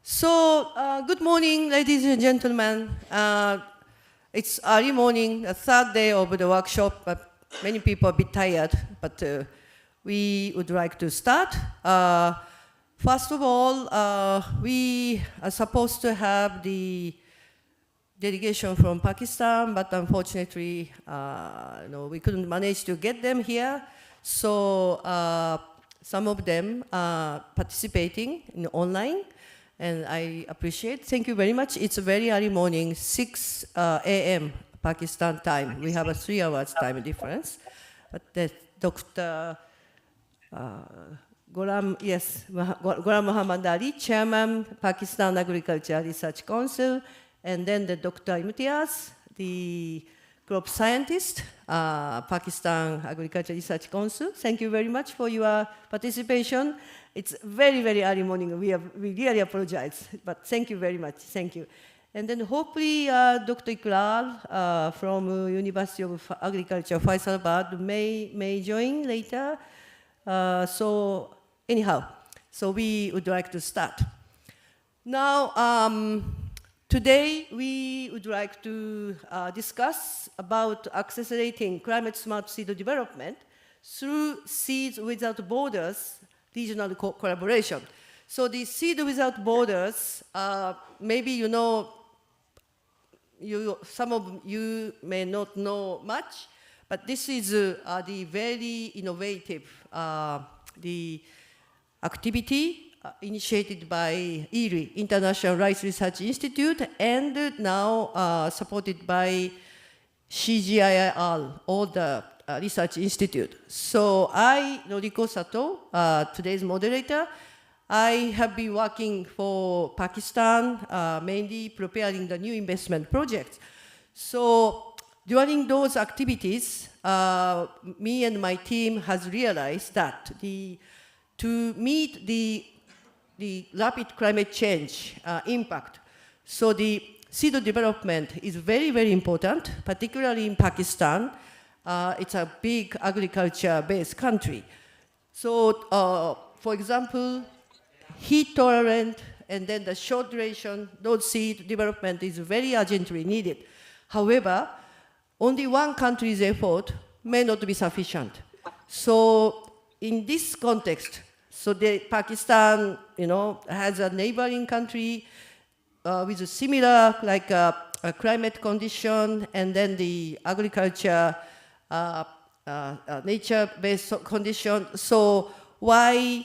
Good morning, ladies and gentlemen. It's early morning, the third day of the workshop, but many people are a bit tired, but we would like to start. First of all, we are supposed to have the delegation from Pakistan, but unfortunately, we couldn't manage to get them here. So some of them are participating in online. And I appreciate. Thank you very much. It's a very early morning, 6 a.m. Pakistan time. We have a 3 hours time difference. But Dr. Ghulam Muhammad Ali, Chairman, Pakistan Agriculture Research Council, and then the Dr. Imtiaz, the crop scientist, Pakistan Agriculture Research Council. Thank you very much for your participation. It's very, very early morning. We really apologize, but thank you very much. Thank you. And then hopefully Dr. Iqral from University of Agriculture, Faisalabad may join later. So anyhow, so we would like to start. Now, today we would like to discuss about accelerating climate-smart seed development through Seeds Without Borders regional collaboration. So the Seed Without Borders, maybe you know, some of you may not know much, but this is the very innovative the activity initiated by IRI, International Rice Research Institute, and now supported by sg-afnr, all the Research Institute. So I, Noriko Sato, today's moderator, I have been working for Pakistan, mainly preparing the new investment projects. So during those activities, me and my team has realized that to meet the rapid climate change impact, so the seed development is very, very important, particularly in Pakistan. It's a big agriculture-based country. So, for example, heat tolerant and then the short duration, those seed development is very urgently needed. However, only one country's effort may not be sufficient. So in this context, so Pakistan, has a neighboring country with a similar climate condition, and then the agriculture nature-based condition. So why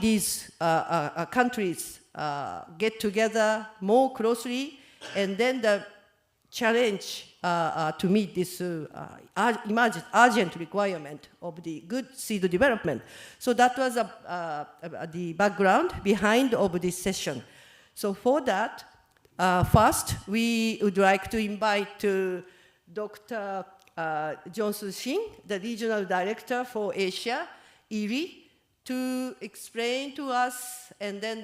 these countries get together more closely, and then the challenge to meet this emergent urgent requirement of the good seed development. So that was the background behind of this session. So for that, first we would like to invite Dr. Johnson Singh, the Regional Director for Asia, IRI, to explain to us and then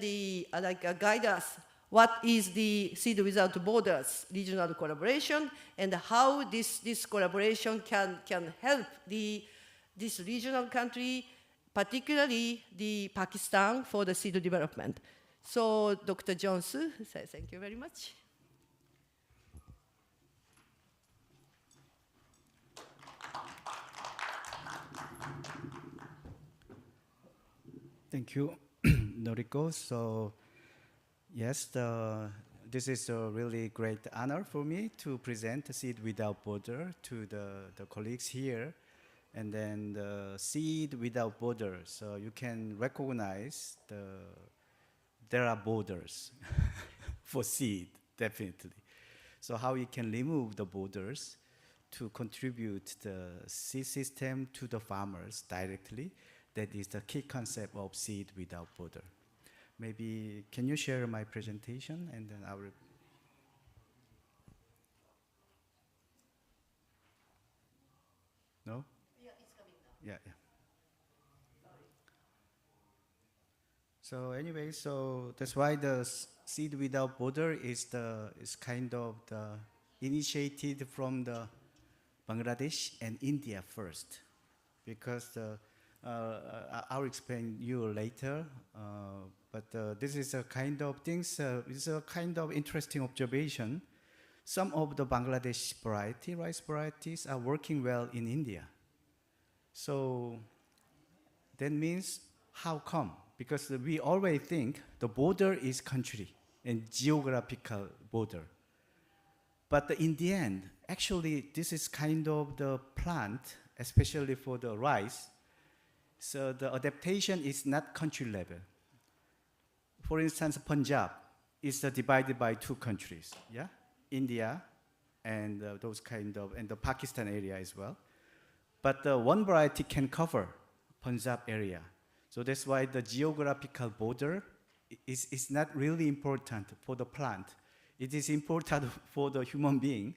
guide us what is the Seed Without Borders regional collaboration and how this collaboration can help this regional country, particularly the Pakistan, for the seed development. So Dr. Johnson, thank you very much. Thank you, Noriko. So, yes, this is a really great honor for me to present Seed Without Border to the colleagues here. And then the Seed Without Borders, so you can recognize there are borders for seed, definitely. So how you can remove the borders to contribute the seed system to the farmers directly. That is the key concept of Seed Without Border. Maybe, can you share my presentation and then I will... No? Yeah, it's coming now. Yeah. So anyway, so that's why the Seed Without Border is kind of the initiated from the Bangladesh and India first, because I'll explain you later. but this is a kind of things, it's a kind of interesting observation. Some of the Bangladesh variety, rice varieties are working well in India. So that means how come? Because we always think the border is country and geographical border. But in the end, actually this is kind of the plant, especially for the rice. So the adaptation is not country level. For instance, Punjab is divided by two countries, yeah? India and those kind of, and the Pakistan area as well. But one variety can cover Punjab area. So that's why the geographical border is not really important for the plant. It is important for the human being,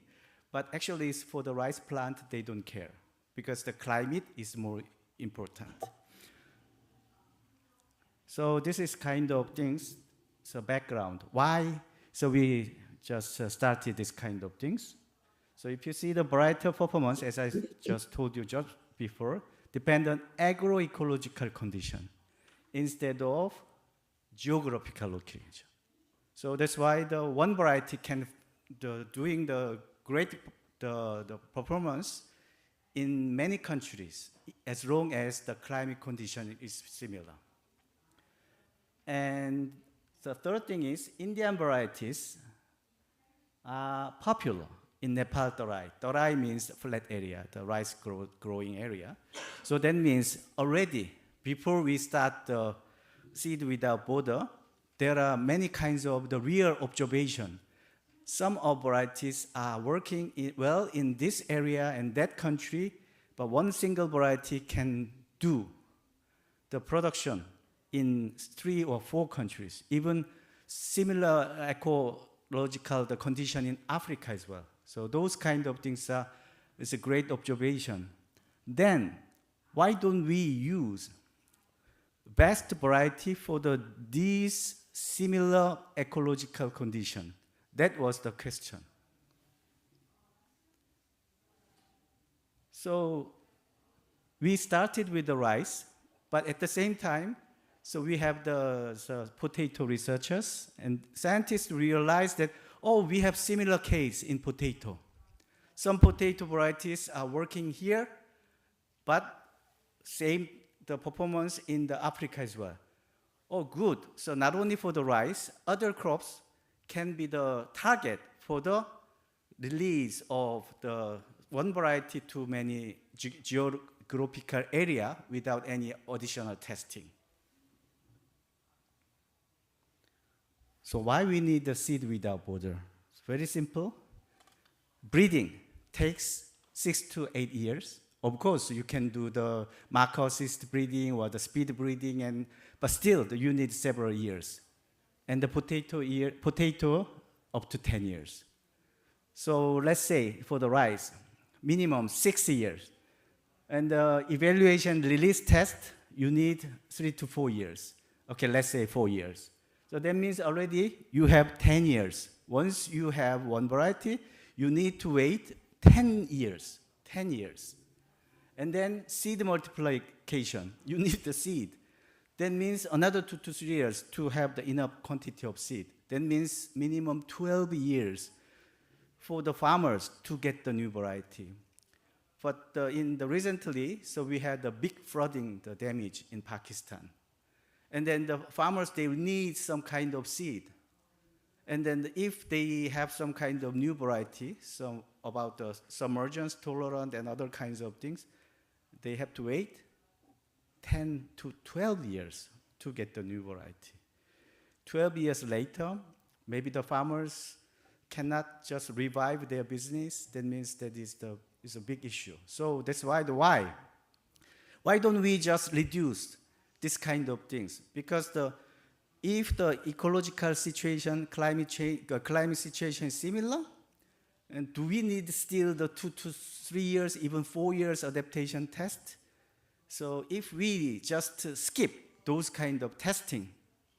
but actually it's for the rice plant, they don't care because the climate is more important. So this is kind of things, so background. Why? So we just started this kind of things. So if you see the varietal performance, as I just told you just before, depend on agroecological condition instead of geographical location. So that's why the one variety can doing the great the performance in many countries as long as the climate condition is similar. And the third thing is Indian varieties are popular in Nepal Tarai. Tarai means flat area, the rice growing area. So that means already before we start the seed without border, there are many kinds of the real observation. Some of varieties are working well in this area and that country, but one single variety can do the production in 3 or 4 countries, even similar ecological the condition in Africa as well. So those kind of things is a great observation. Then, why don't we use best variety for these similar ecological condition? That was the question. So we started with the rice, but at the same time, so we have the potato researchers, and scientists realized that, oh, we have similar case in potato. Some potato varieties are working here, but same the performance in the Africa as well. Oh, good. So not only for the rice, other crops can be the target for the release of the one variety to many geographical area without any additional testing. So why we need the seed without border? It's very simple. Breeding takes 6 to 8 years. Of course, you can do the marker-assist breeding or the speed breeding, but still you need several years. And the potato up to 10 years. So let's say for the rice, minimum 6 years. And the evaluation release test, you need 3 to 4 years. Okay, let's say 4 years. So that means already you have 10 years. Once you have one variety, you need to wait 10 years. 10 years. And then seed multiplication, you need the seed. That means another 2 to 3 years to have the enough quantity of seed. That means minimum 12 years for the farmers to get the new variety. But in the recently, so we had the big flooding, the damage in Pakistan. And then the farmers, they need some kind of seed. And then if they have some kind of new variety, so about the submergence tolerant and other kinds of things, they have to wait 10 to 12 years to get the new variety. 12 years later, maybe the farmers cannot just revive their business. That means that is a big issue. So that's why the why. Why don't we just reduce this kind of things? Because if the ecological situation, climate situation is similar, and do we need still the 2 to 3 years, even 4 years adaptation test? So if we just skip those kind of testing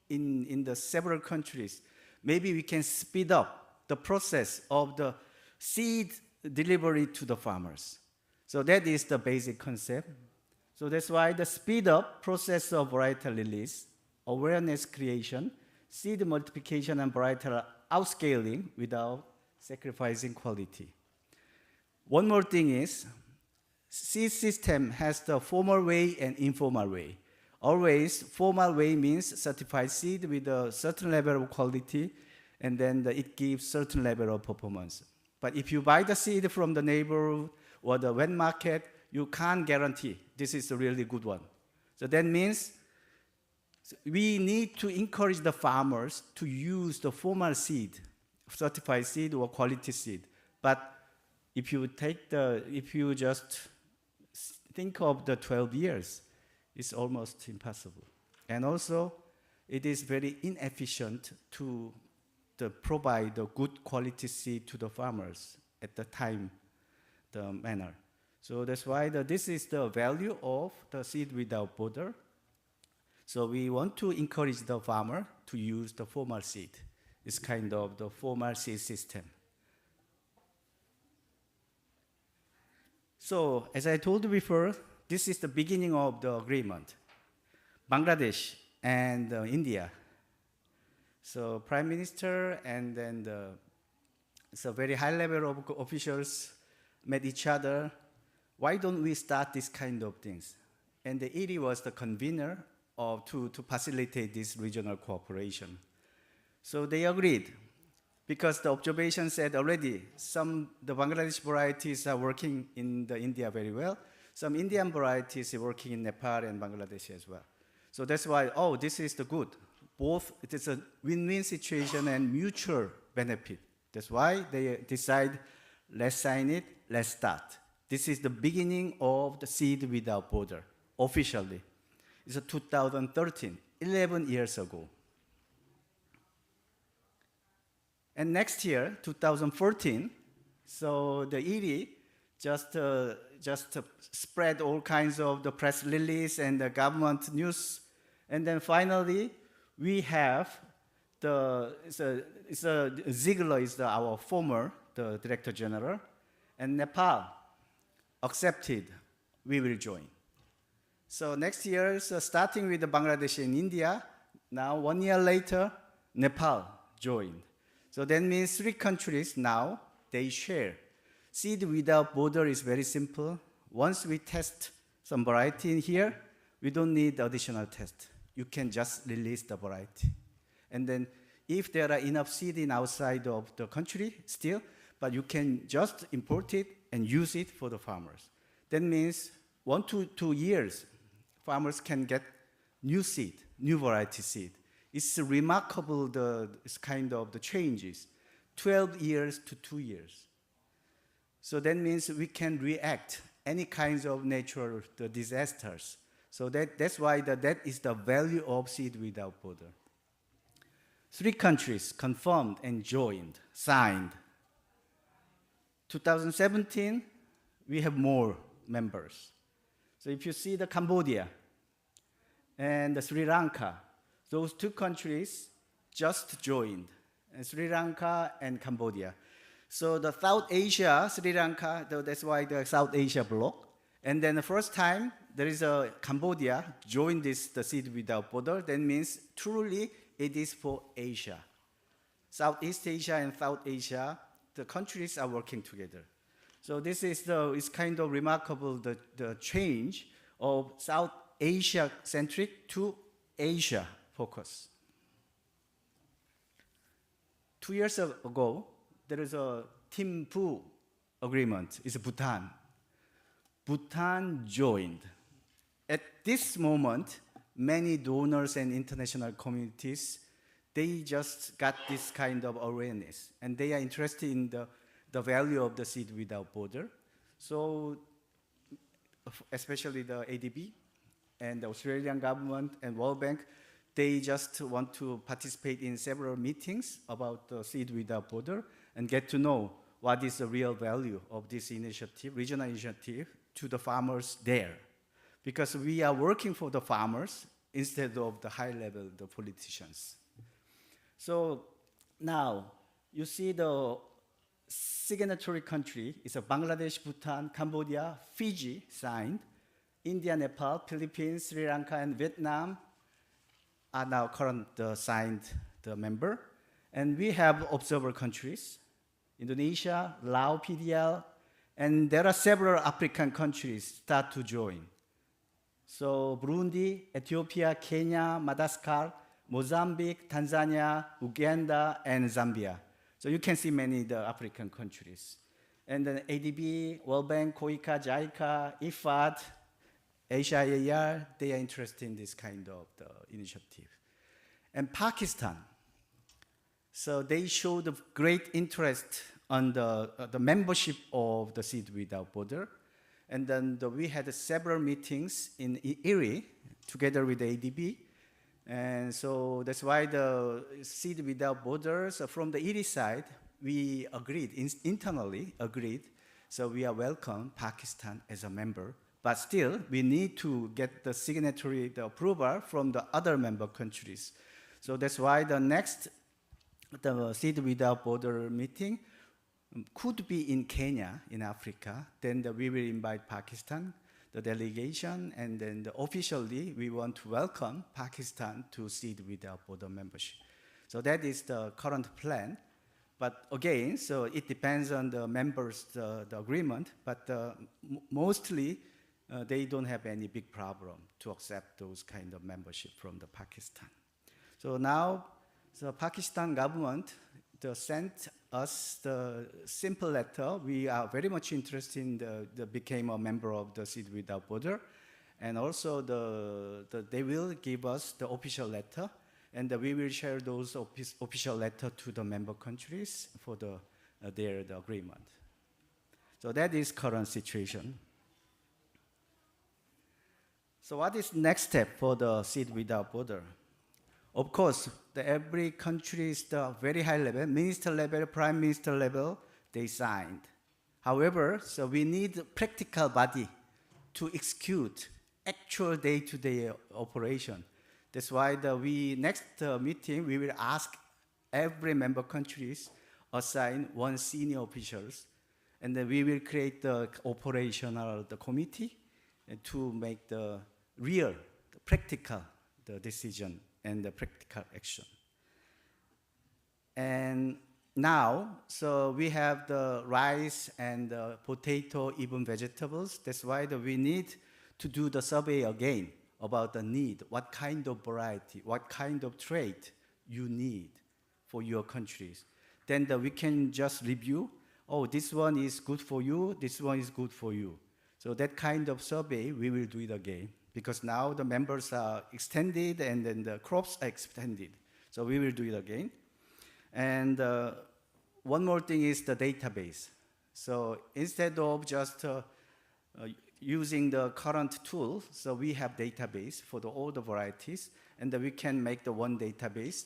in the several countries, maybe we can speed up the process of the seed delivery to the farmers. So that is the basic concept. So that's why the speed up process of varietal release awareness creation, seed multiplication and varietal outscaling without sacrificing quality. One more thing is, seed system has the formal way and informal way. Always, formal way means certified seed with a certain level of quality, and then it gives certain level of performance. But if you buy the seed from the neighborhood or the wet market, you can't guarantee this is a really good one. So that means we need to encourage the farmers to use the formal seed, certified seed or quality seed. But if you just think of the 12 years, it's almost impossible. And also, it is very inefficient to provide the good quality seed to the farmers at the time, the manner. So that's why this is the value of the seed without border. So we want to encourage the farmer to use the formal seed. It's kind of the formal seed system. So as I told you before, this is the beginning of the agreement. Bangladesh and India. So Prime Minister and then so very high level of officials met each other. Why don't we start this kind of things? And the ED was the convener to facilitate this regional cooperation. So they agreed, because the observation said already the Bangladesh varieties are working in India very well. Some Indian varieties are working in Nepal and Bangladesh as well. So that's why, this is the good. Both, it is a win-win situation and mutual benefit. That's why they decide, let's sign it, let's start. This is the beginning of the Seed Without Border, officially. It's 2013, 11 years ago. And next year, 2014, so the ED just spread all kinds of the press release and the government news. And then finally, we have Ziegler is our former the Director General, and Nepal accepted we will join. So next year, starting with Bangladesh and India, now 1 year later, Nepal joined. So that means 3 countries now, they share. Seed without border is very simple. Once we test some variety in here, we don't need additional test. You can just release the variety. And then if there are enough seed in outside of the country still, but you can just import it and use it for the farmers. That means 1 to 2 years, farmers can get new seed, new variety seed. It's remarkable this kind of the changes, 12 years to 2 years. So that means we can react any kinds of natural disasters. So that's why that is the value of Seed Without Border. 3 countries confirmed and joined, signed. 2017, we have more members. So if you see the Cambodia and the Sri Lanka, those 2 countries just joined, Sri Lanka and Cambodia. So the South Asia, Sri Lanka, that's why the South Asia bloc. And then the first time there is a Cambodia joined the Seed Without Border. That means truly it is for Asia. Southeast Asia and South Asia, the countries are working together. So this is it's kind of remarkable the change of South Asia centric to Asia focus. 2 years ago, there is a Thimphu agreement. It's Bhutan. Bhutan joined. At this moment, many donors and international communities, they just got this kind of awareness, and they are interested in the value of the Seed Without Border. So, especially the ADB and the Australian government and World Bank, they just want to participate in several meetings about the Seed Without Border and get to know what is the real value of this initiative, regional initiative, to the farmers there. Because we are working for the farmers instead of the high level, the politicians. So now, you see the signatory country is Bangladesh, Bhutan, Cambodia, Fiji signed, India, Nepal, Philippines, Sri Lanka, and Vietnam, are now current signed the member. And we have observer countries, Indonesia, Laos, PDL, and there are several African countries start to join. So Burundi, Ethiopia, Kenya, Madagascar, Mozambique, Tanzania, Uganda, and Zambia. So you can see many of the African countries. And then ADB, World Bank, COICA, JICA, IFAD, HIAR, they are interested in this kind of initiative. And Pakistan, so they showed a great interest on the membership of the Seed Without Border. And then we had several meetings in Erie together with the ADB. And so that's why the Seed Without Borders, from the Erie side, we agreed, internally agreed, so we are welcome Pakistan as a member. But still, we need to get the signatory, the approval from the other member countries. So that's why the next, the Seed Without Border meeting could be in Kenya, in Africa. Then we will invite Pakistan, the delegation, and then officially we want to welcome Pakistan to Seed Without Border membership. So that is the current plan. But again, so it depends on the members, the agreement, but mostly they don't have any big problem to accept those kind of membership from the Pakistan. So now, the Pakistan government sent us the simple letter. We are very much interested in the became a member of the Seed Without Border, and also they will give us the official letter, and we will share those official letter to the member countries for their agreement. So that is current situation. So what is next step for the Seed Without Border? Of course, every country is the very high level, minister level, prime minister level, they signed. However, so we need a practical body to execute actual day-to-day operation. That's why next meeting, we will ask every member countries assign one senior officials, and then we will create the operational committee to make the real, practical decision and the practical action. And now, so we have the rice and the potato, even vegetables. That's why we need to do the survey again about the need, what kind of variety, what kind of trait you need for your countries. Then we can just review, oh, this one is good for you, this one is good for you. So that kind of survey, we will do it again, because now the members are extended and then the crops are extended. So we will do it again. And one more thing is the database. So instead of just using the current tool, so we have database for all the varieties, and we can make the one database.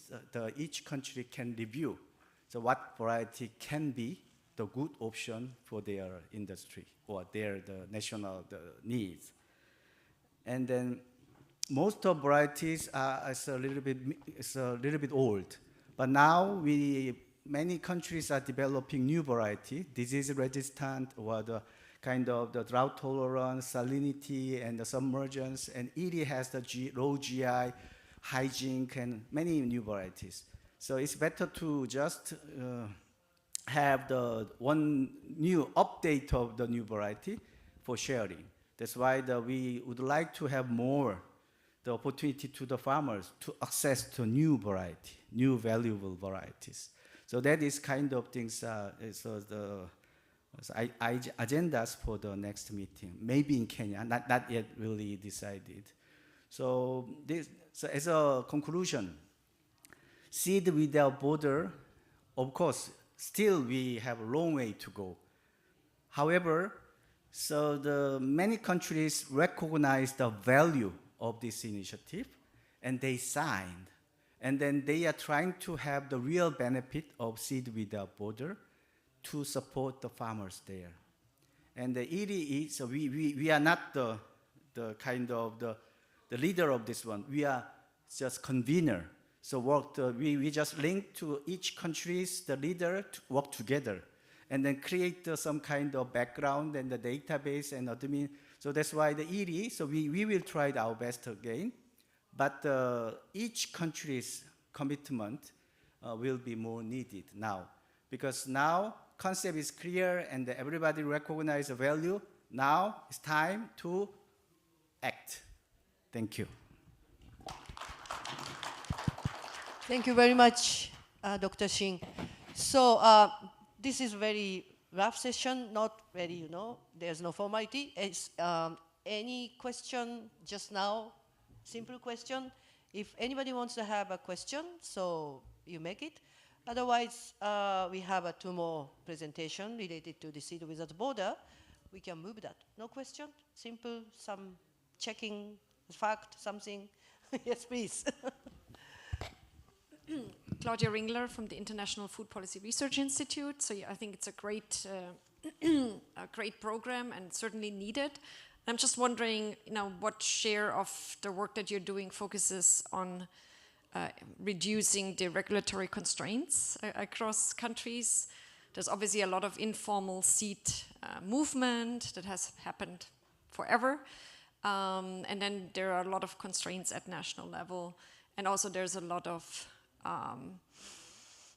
Each country can review. So what variety can be the good option for their industry or the national needs. And then most of varieties are a little bit old, but now many countries are developing new variety, disease resistant or the kind of the drought tolerance, salinity, and the submergence, and it has the low GI, hygiene, and many new varieties. So it's better to just have the one new update of the new variety for sharing. That's why we would like to have more the opportunity to the farmers to access to new variety, new valuable varieties. So that is kind of things, agendas for the next meeting, maybe in Kenya, not yet really decided. So as a conclusion, Seed Without Border, of course, still we have a long way to go. However, so many countries recognize the value of this initiative, and they signed. And then they are trying to have the real benefit of Seed Without Border to support the farmers there. And so we are not the kind of the leader of this one. We are just convener. So we just link to each country's the leader to work together, and then create some kind of background and the database and admin. So that's why so we will try our best again. But each country's commitment will be more needed now. Because now concept is clear and everybody recognize the value. Now it's time to act. Thank you. Thank you very much, Dr. Singh. So this is very rough session, not very, there's no formality. Any question just now? Simple question. If anybody wants to have a question, so you make it. Otherwise, we have 2 more presentation related to the seed without border. We can move that. No question? Simple, some checking fact, something. Yes, please. Claudia Ringler from the International Food Policy Research Institute. So yeah, I think it's a great, a great program and certainly needed. I'm just wondering, what share of the work that you're doing focuses on reducing the regulatory constraints across countries. There's obviously a lot of informal seed movement that has happened forever. And then there are a lot of constraints at national level. And also there's a lot of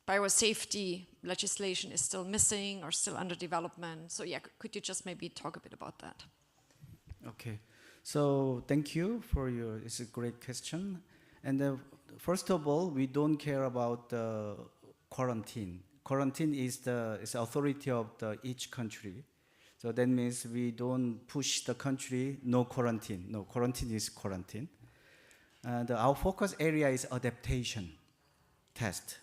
biosafety legislation is still missing or still under development. So yeah, could you just maybe talk a bit about that? Okay, so thank you for it's a great question. And first of all, we don't care about quarantine. Quarantine is the authority of each country. So that means we don't push the country, no quarantine. No, quarantine is quarantine. And our focus area is adaptation test.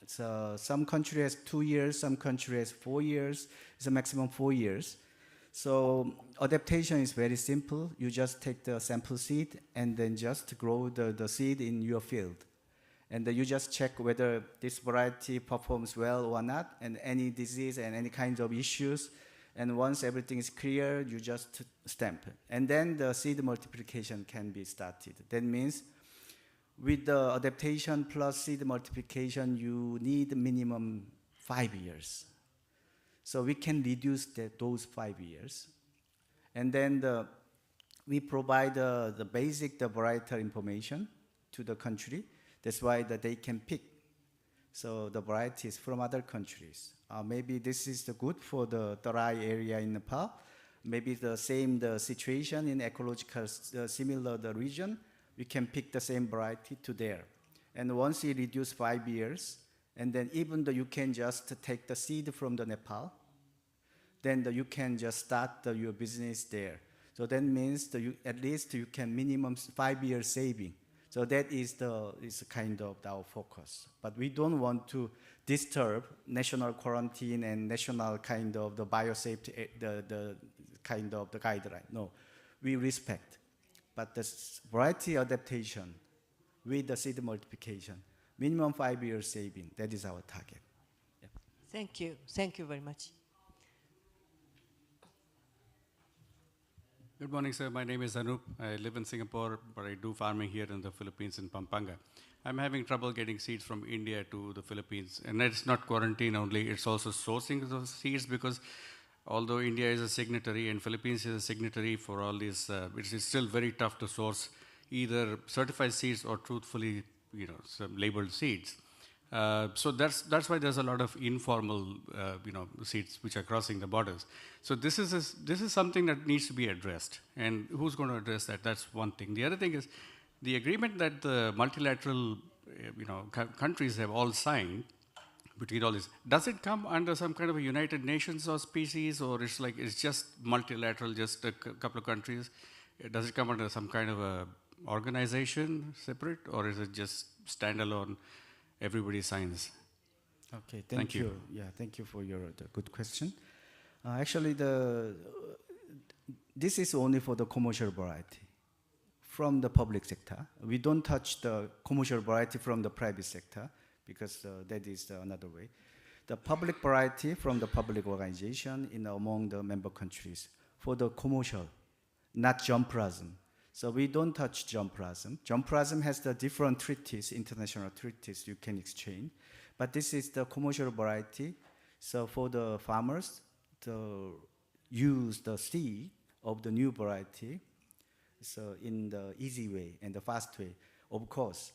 So some country has 2 years, some country has 4 years. It's a maximum 4 years. So adaptation is very simple. You just take the sample seed and then just grow the seed in your field. And then you just check whether this variety performs well or not, and any disease and any kinds of issues. And once everything is clear, you just stamp it. And then the seed multiplication can be started. That means with the adaptation plus seed multiplication, you need minimum 5 years. So we can reduce those 5 years. And then we provide the basic, the varietal information to the country. That's why they can pick. So the varieties from other countries. Maybe this is good for the dry area in Nepal. Maybe the situation in ecological similar the region. We can pick the same variety to there. And once you reduce 5 years, and then even though you can just take the seed from the Nepal, then you can just start your business there. So that means at least you can minimum 5 years saving. So that is kind of our focus. But we don't want to disturb national quarantine and national kind of the biosafety, the kind of the guideline. No, we respect. But the variety adaptation with the seed multiplication, minimum 5 years saving, that is our target. Yeah. Thank you. Thank you very much. Good morning, sir. My name is Anup. I live in Singapore, but I do farming here in the Philippines in Pampanga. I'm having trouble getting seeds from India to the Philippines. And it's not quarantine only, it's also sourcing those seeds, because although India is a signatory and Philippines is a signatory for all these, it's still very tough to source either certified seeds or truthfully, some labeled seeds. So that's why there's a lot of informal, seeds which are crossing the borders. So this is something that needs to be addressed. And who's going to address that? That's one thing. The other thing is the agreement that the multilateral, countries have all signed between all this. Does it come under some kind of a United Nations auspices, or it's just multilateral, just a couple of countries? Does it come under some kind of a organization separate, or is it just standalone? Everybody signs. Okay, thank you. Yeah, thank you for the good question. Actually, this is only for the commercial variety from the public sector. We don't touch the commercial variety from the private sector, because that is another way. The public variety from the public organization among the member countries for the commercial, not germplasm. So we don't touch germplasm. Germplasm has the different treaties, international treaties you can exchange. But this is the commercial variety. So for the farmers to use the seed of the new variety, so in the easy way and the fast way. of course.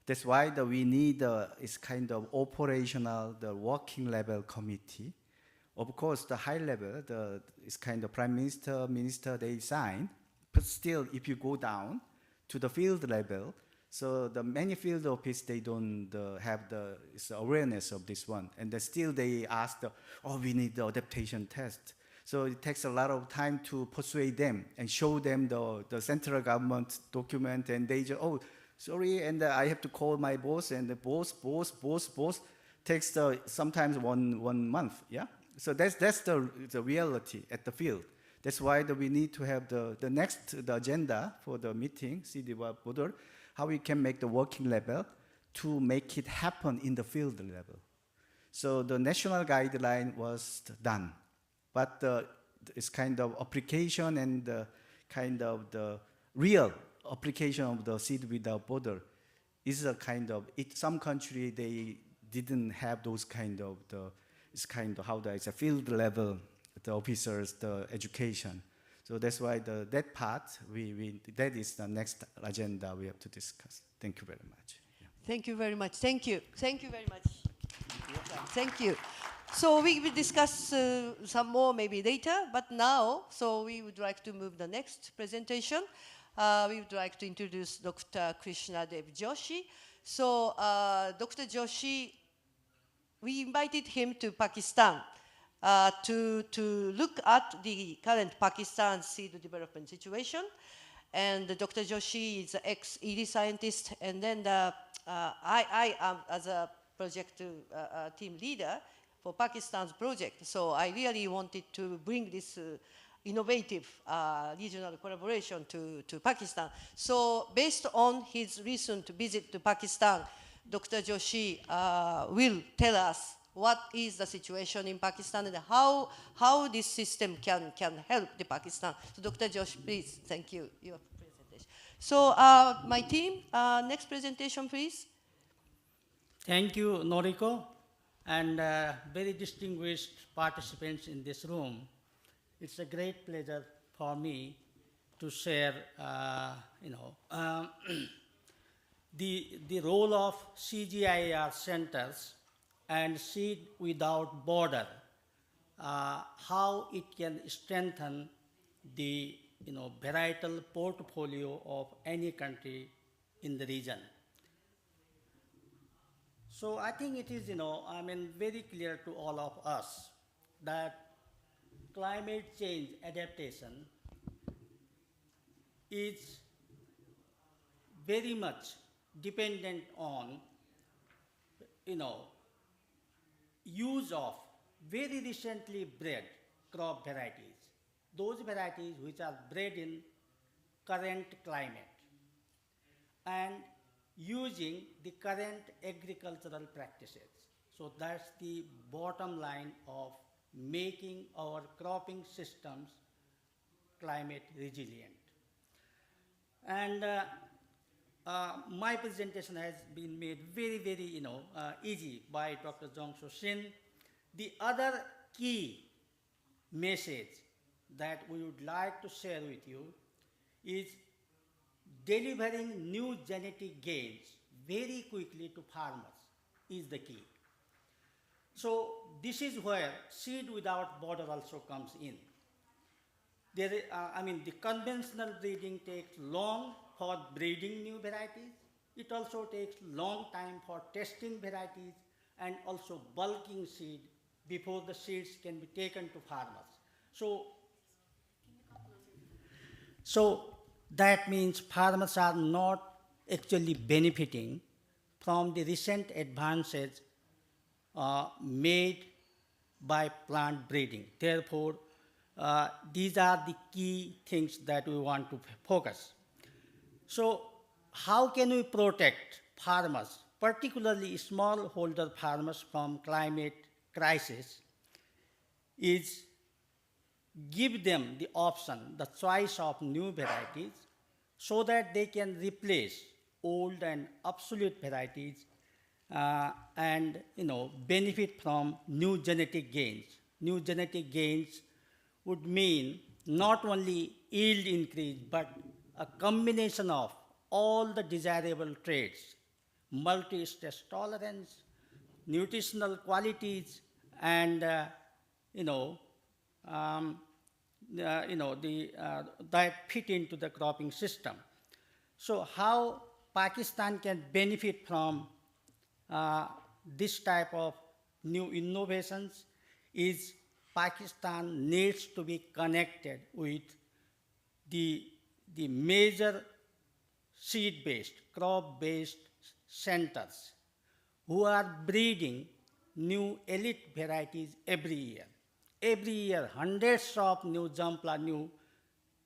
That's why we need is kind of operational, the working level committee. Of course, the high level, is kind of prime minister, minister, they sign. But still, if you go down to the field level, so the many field office, they don't have the awareness of this one. And then still they ask, we need the adaptation test. So it takes a lot of time to persuade them and show them the central government document, and they just, sorry, and I have to call my boss, and the boss takes sometimes one month, yeah? So that's the reality at the field. That's why we need to have the agenda for the meeting, city border, how we can make the working level to make it happen in the field level. So the national guideline was done. But it's kind of application and kind of the real application of the City Without Border is a kind of, some country they didn't have those kind of, it's kind of how it's a field level, the officers, the education. So that's why that part, that is the next agenda we have to discuss. Thank you very much. Yeah. Thank you very much. Thank you. Thank you very much. Thank you. So we will discuss some more maybe later, but now, so we would like to move the next presentation. We would like to introduce Dr. Krishnadev Joshi. So Dr. Joshi, we invited him to Pakistan to look at the current Pakistan seed development situation. And Dr. Joshi is an ex-ED scientist, and then I am as a project team leader for Pakistan's project. So I really wanted to bring this innovative regional collaboration to Pakistan. So based on his recent visit to Pakistan, Dr. Joshi will tell us what is the situation in Pakistan and how this system can help the Pakistan. So Dr. Joshi, please, thank you, your presentation. So my team, next presentation, please. Thank you, Noriko, and very distinguished participants in this room. It's a great pleasure for me to share, the role of sg-afnr centers and Seed Without Border, how it can strengthen the varietal portfolio of any country in the region. So I think it is, very clear to all of us that climate change adaptation is very much dependent on, use of very recently bred crop varieties, those varieties which are bred in current climate, and using the current agricultural practices. So that's the bottom line of making our cropping systems climate resilient. And my presentation has been made very, very easy by Dr. Jong-So Shin. The other key message that we would like to share with you is delivering new genetic gains very quickly to farmers is the key. So this is where Seed Without Border also comes in. There, the conventional breeding takes long for breeding new varieties. It also takes long time for testing varieties and also bulking seed before the seeds can be taken to farmers. So that means farmers are not actually benefiting from the recent advances made by plant breeding. Therefore, these are the key things that we want to focus. So how can we protect farmers, particularly smallholder farmers, from climate crisis? Is give them the option, the choice of new varieties, so that they can replace old and obsolete varieties and benefit from new genetic gains. New genetic gains would mean not only yield increase, but a combination of all the desirable traits, multi-stress tolerance, nutritional qualities, and that fit into the cropping system. So how Pakistan can benefit from this type of new innovations is Pakistan needs to be connected with the major seed-based, crop-based centers who are breeding new elite varieties every year. Every year, hundreds of new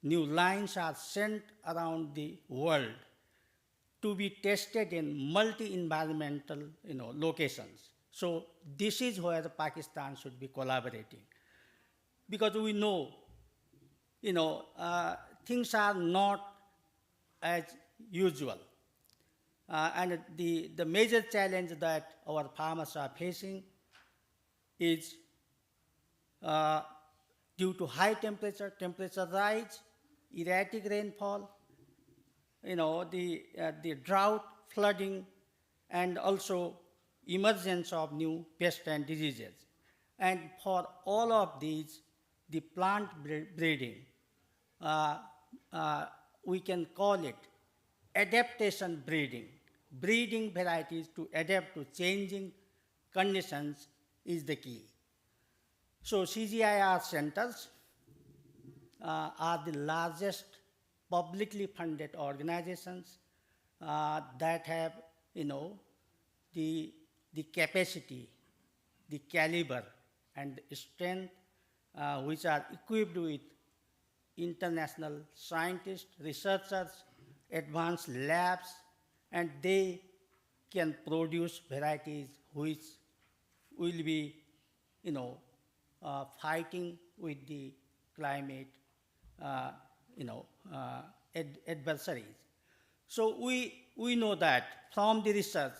new lines are sent around the world to be tested in multi-environmental locations. So this is where Pakistan should be collaborating. Because we know, things are not as usual. And the major challenge that our farmers are facing is due to high temperature rise, erratic rainfall, the drought, flooding, and also emergence of new pests and diseases. And for all of these, the plant breeding, we can call it adaptation breeding. Breeding varieties to adapt to changing conditions is the key. So CGIAR centers are the largest publicly funded organizations that have, the capacity, the caliber, and the strength, which are equipped with international scientists, researchers, advanced labs, and they can produce varieties which will be, fighting with the climate, adversaries. So we know that from the research,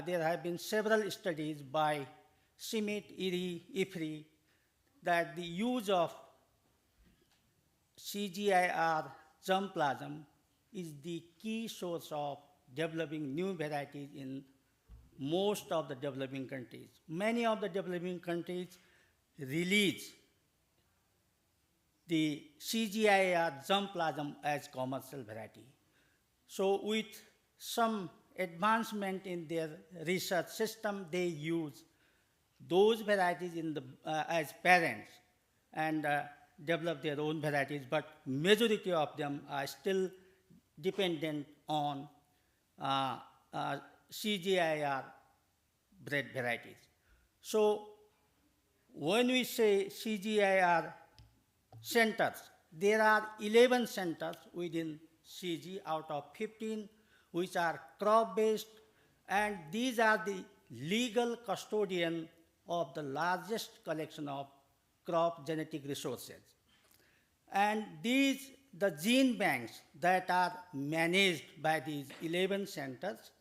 there have been several studies by Schmidt, Erie, IFRI, that the use of CGIAR germplasm is the key source of developing new varieties in most of the developing countries. Many of the developing countries release the CGIAR germplasm as commercial variety. So with some advancement in their research system, they use those varieties as parents and develop their own varieties, but majority of them are still dependent on CGIAR bred varieties. So when we say CGIAR centers, there are 11 centers within CG out of 15 which are crop-based, and these are the legal custodian of the largest collection of crop genetic resources. And the gene banks that are managed by these 11 centers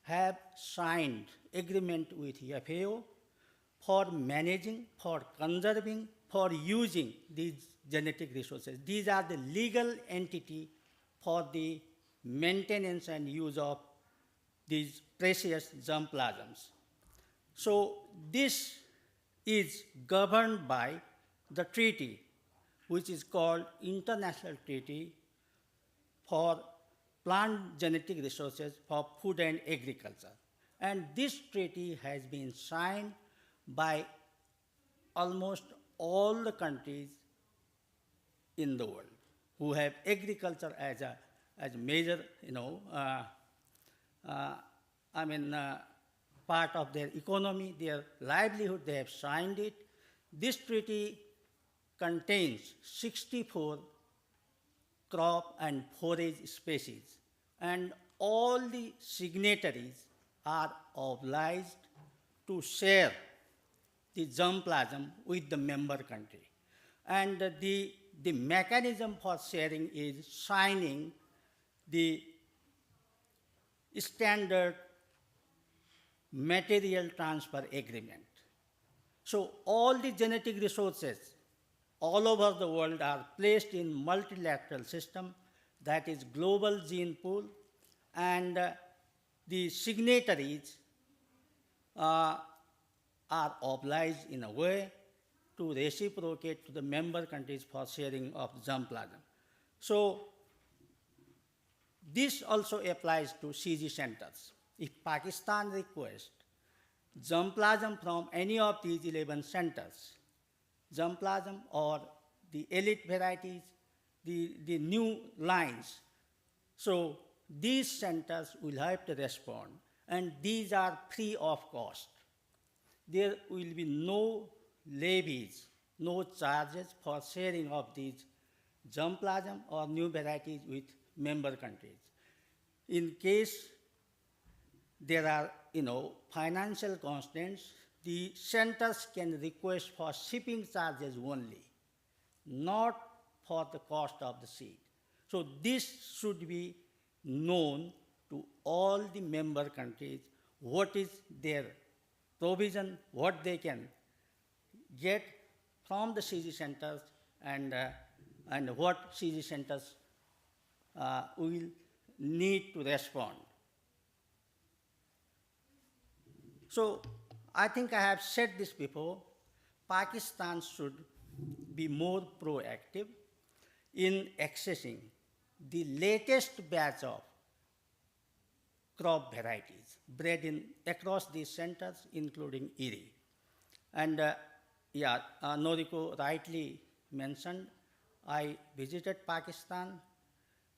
have signed agreement with FAO for managing, for conserving, for using these genetic resources. These are the legal entity for the maintenance and use of these precious germplasms. So this is governed by the treaty, which is called International Treaty for Plant Genetic Resources for Food and Agriculture. And this treaty has been signed by almost all the countries in the world who have agriculture as a major, part of their economy, their livelihood. They have signed it. This treaty contains 64 crop and forage species, and all the signatories are obliged to share the germplasm with the member country. And the mechanism for sharing is signing the standard material transfer agreement. So all the genetic resources all over the world are placed in multilateral system, that is global gene pool, and the signatories are obliged in a way to reciprocate to the member countries for sharing of germplasm. So this also applies to CG centers. If Pakistan requests germplasm from any of these 11 centers, germplasm or the elite varieties, the new lines, so these centers will have to respond, and these are free of cost. There will be no levies, no charges for sharing of these germplasm or new varieties with member countries. In case there are financial constraints, the centers can request for shipping charges only, not for the cost of the seed. So this should be known to all the member countries, what is their provision, what they can get from the CG centers, and what CG centers will need to respond. So I think I have said this before, Pakistan should be more proactive in accessing the latest batch of crop varieties bred across these centers, including IRI. And Noriko rightly mentioned, I visited Pakistan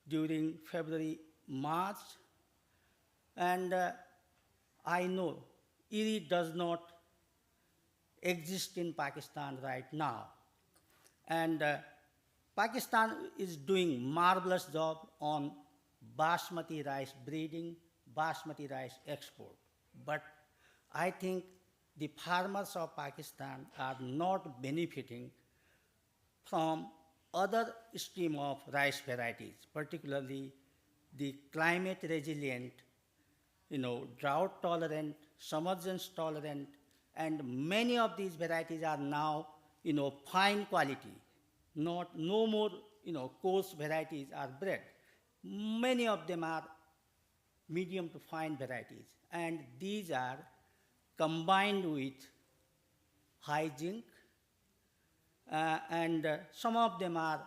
during February, March, and I know IRI does not exist in Pakistan right now. And Pakistan is doing marvelous job on basmati rice breeding, basmati rice export. But I think the farmers of Pakistan are not benefiting from other stream of rice varieties, particularly the climate resilient, drought tolerant, submergence tolerant, and many of these varieties are now, fine quality. No more, coarse varieties are bred. Many of them are medium to fine varieties, and these are combined with high zinc, and some of them are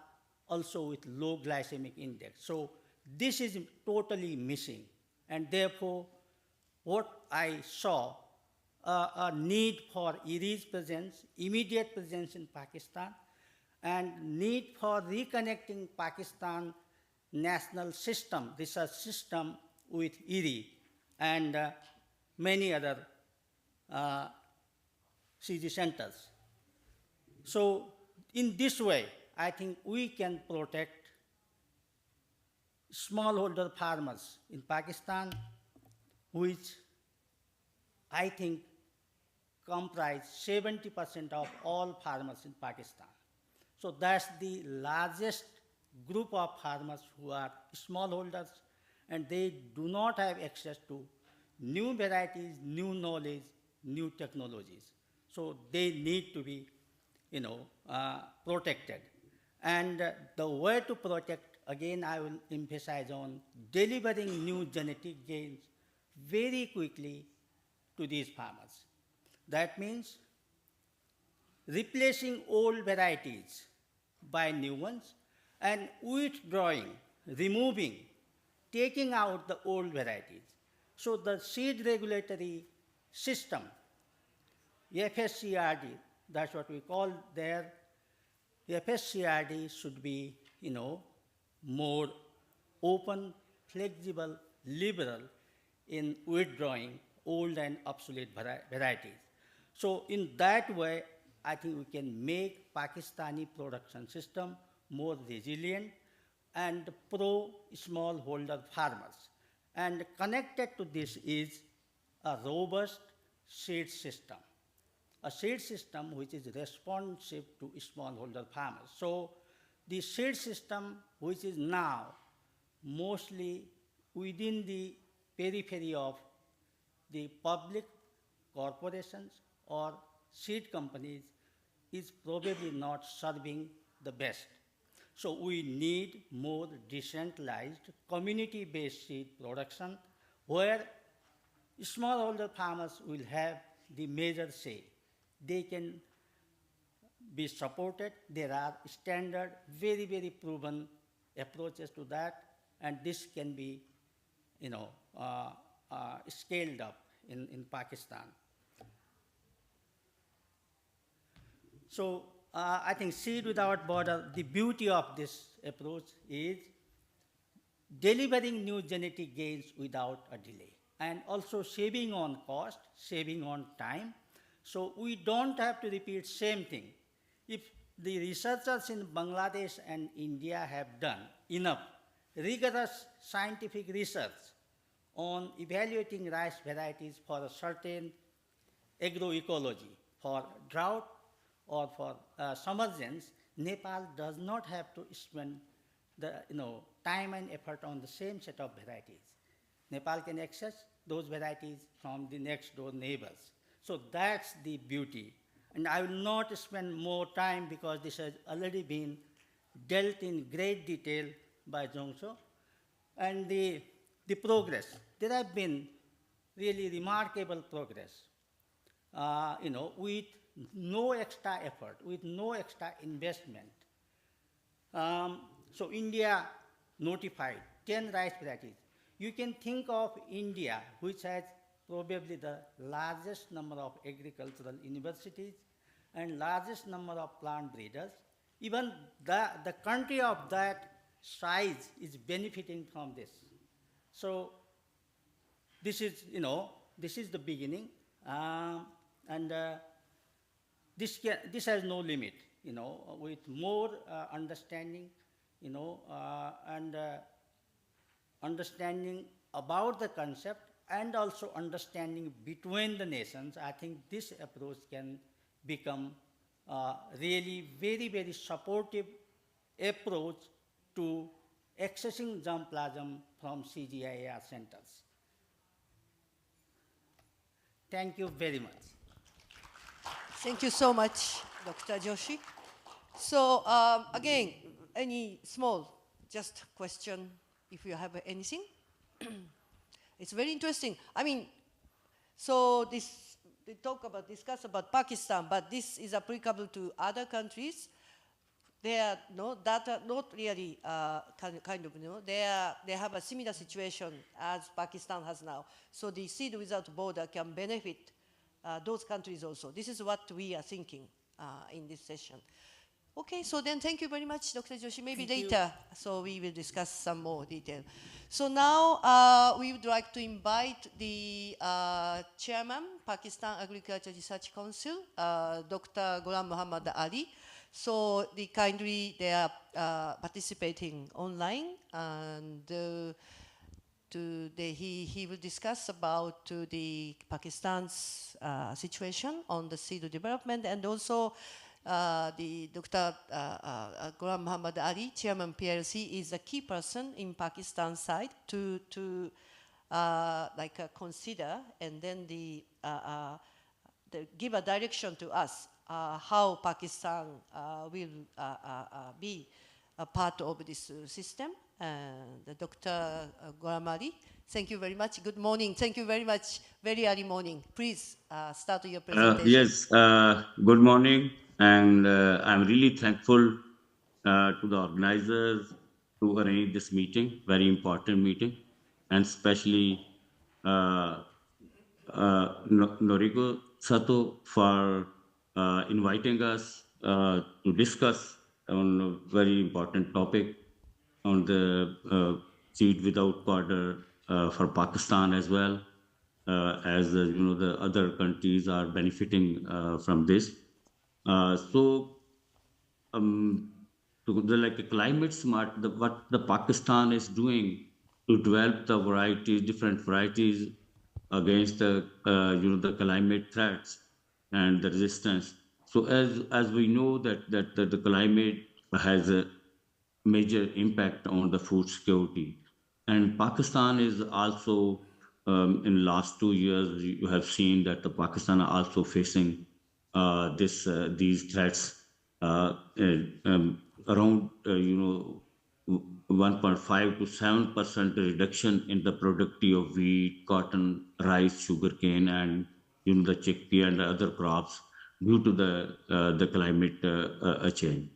also with low glycemic index. So this is totally missing, and therefore what I saw, a need for IRI's presence, immediate presence in Pakistan, and need for reconnecting Pakistan national system, research system with IRI and many other CG centers. So in this way, I think we can protect smallholder farmers in Pakistan, which I think comprise 70% of all farmers in Pakistan. So that's the largest group of farmers who are smallholders, and they do not have access to new varieties, new knowledge, new technologies. So they need to be, protected. And the way to protect, again, I will emphasize on delivering new genetic gains very quickly to these farmers. That means replacing old varieties by new ones and withdrawing, removing, taking out the old varieties. So the seed regulatory system, FSCRD, that's what we call there, FSCRD should be, more open, flexible, liberal in withdrawing old and obsolete varieties. So in that way, I think we can make Pakistani production system more resilient and pro-smallholder farmers. And connected to this is a robust seed system, a seed system which is responsive to smallholder farmers. So the seed system, which is now mostly within the periphery of the public corporations or seed companies, is probably not serving the best. So we need more decentralized, community-based seed production where smallholder farmers will have the major say. They can be supported. There are standard, very, very proven approaches to that, and this can be, scaled up in Pakistan. So I think Seed Without Border, the beauty of this approach is delivering new genetic gains without a delay, and also saving on cost, saving on time. So we don't have to repeat same thing. If the researchers in Bangladesh and India have done enough rigorous scientific research on evaluating rice varieties for a certain agroecology, for drought or for submergence, Nepal does not have to spend the time and effort on the same set of varieties. Nepal can access those varieties from the next door neighbors. So that's the beauty. And I will not spend more time because this has already been dealt in great detail by Jongso. And the progress, there have been really remarkable progress, with no extra effort, with no extra investment. So India notified 10 rice varieties. You can think of India, which has probably the largest number of agricultural universities and largest number of plant breeders. Even the country of that size is benefiting from this. So this is, this is the beginning, and this has no limit, with more understanding, and understanding about the concept and also understanding between the nations. I think this approach can become really very, very supportive approach to accessing germplasm from sg-afnr centers. Thank you very much. Thank you so much, Dr. Joshi. So again, any small, just question if you have anything. It's very interesting. I mean, so this, they discuss about Pakistan, but this is applicable to other countries. They are data not really kind of, they have a similar situation as Pakistan has now. So the Seed Without Border can benefit those countries also. This is what we are thinking in this session. Okay, so then thank you very much, Dr. Joshi. Maybe later, so we will discuss some more detail. So now we would like to invite the chairman, Pakistan Agriculture Research Council, Dr. Ghulam Muhammad Ali. So they are participating online, and he will discuss about the Pakistan's situation on the seed development, and also the Dr. Ghulam Muhammad Ali, Chairman PLC, is a key person in Pakistan side to consider and then give a direction to us how Pakistan will be a part of this system. Dr. Ghulam Ali, thank you very much. Good morning. Thank you very much. Very early morning. Please start your presentation. Yes, good morning. And I'm really thankful to the organizers to arrange this meeting, very important meeting, and especially Noriko Sato for inviting us to discuss on a very important topic on the Seed Without Border for Pakistan as well, as the other countries are benefiting from this. Like a climate smart, what the Pakistan is doing to develop the varieties, different varieties against the the climate threats and the resistance. So as we know that the climate has a major impact on the food security, and Pakistan is also in last 2 years you have seen that the Pakistan are also facing these threats around 1.5 to 7% reduction in the productivity of wheat, cotton, rice, sugarcane, and the chickpea and other crops due to the climate change.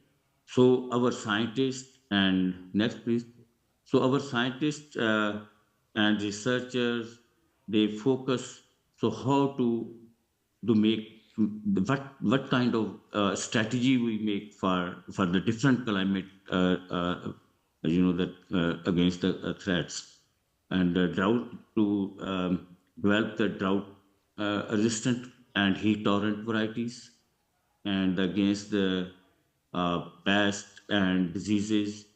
So our scientists and next please. So our scientists and researchers, they focus so how to make what kind of strategy we make for the different climate that against the threats and drought to develop the drought resistant and heat tolerant varieties and against the pests and diseases,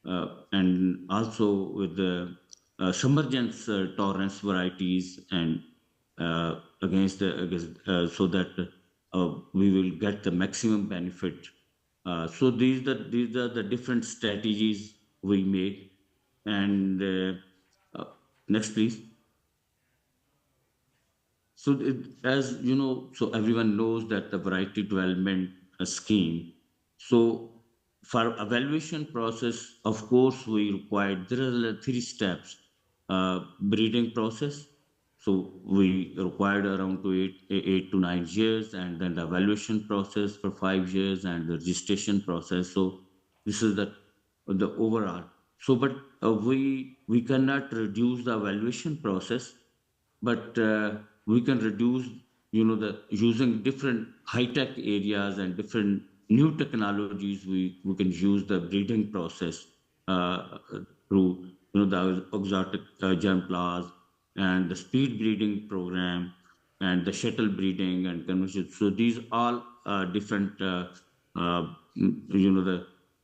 and also with the submergence tolerance varieties and so that we will get the maximum benefit. So these are the different strategies we make. And next, please. So as you know, so everyone knows that the variety development scheme. So for evaluation process, of course, we required, there are 3 steps. Breeding process. So we required around 8 to 9 years, and then the evaluation process for 5 years and the registration process. So this is the overall. So, but we cannot reduce the evaluation process, but we can reduce the using different high-tech areas and different new technologies. We can use the breeding process through the exotic germplasm and the speed breeding program and the shuttle breeding and conversion. So these all different the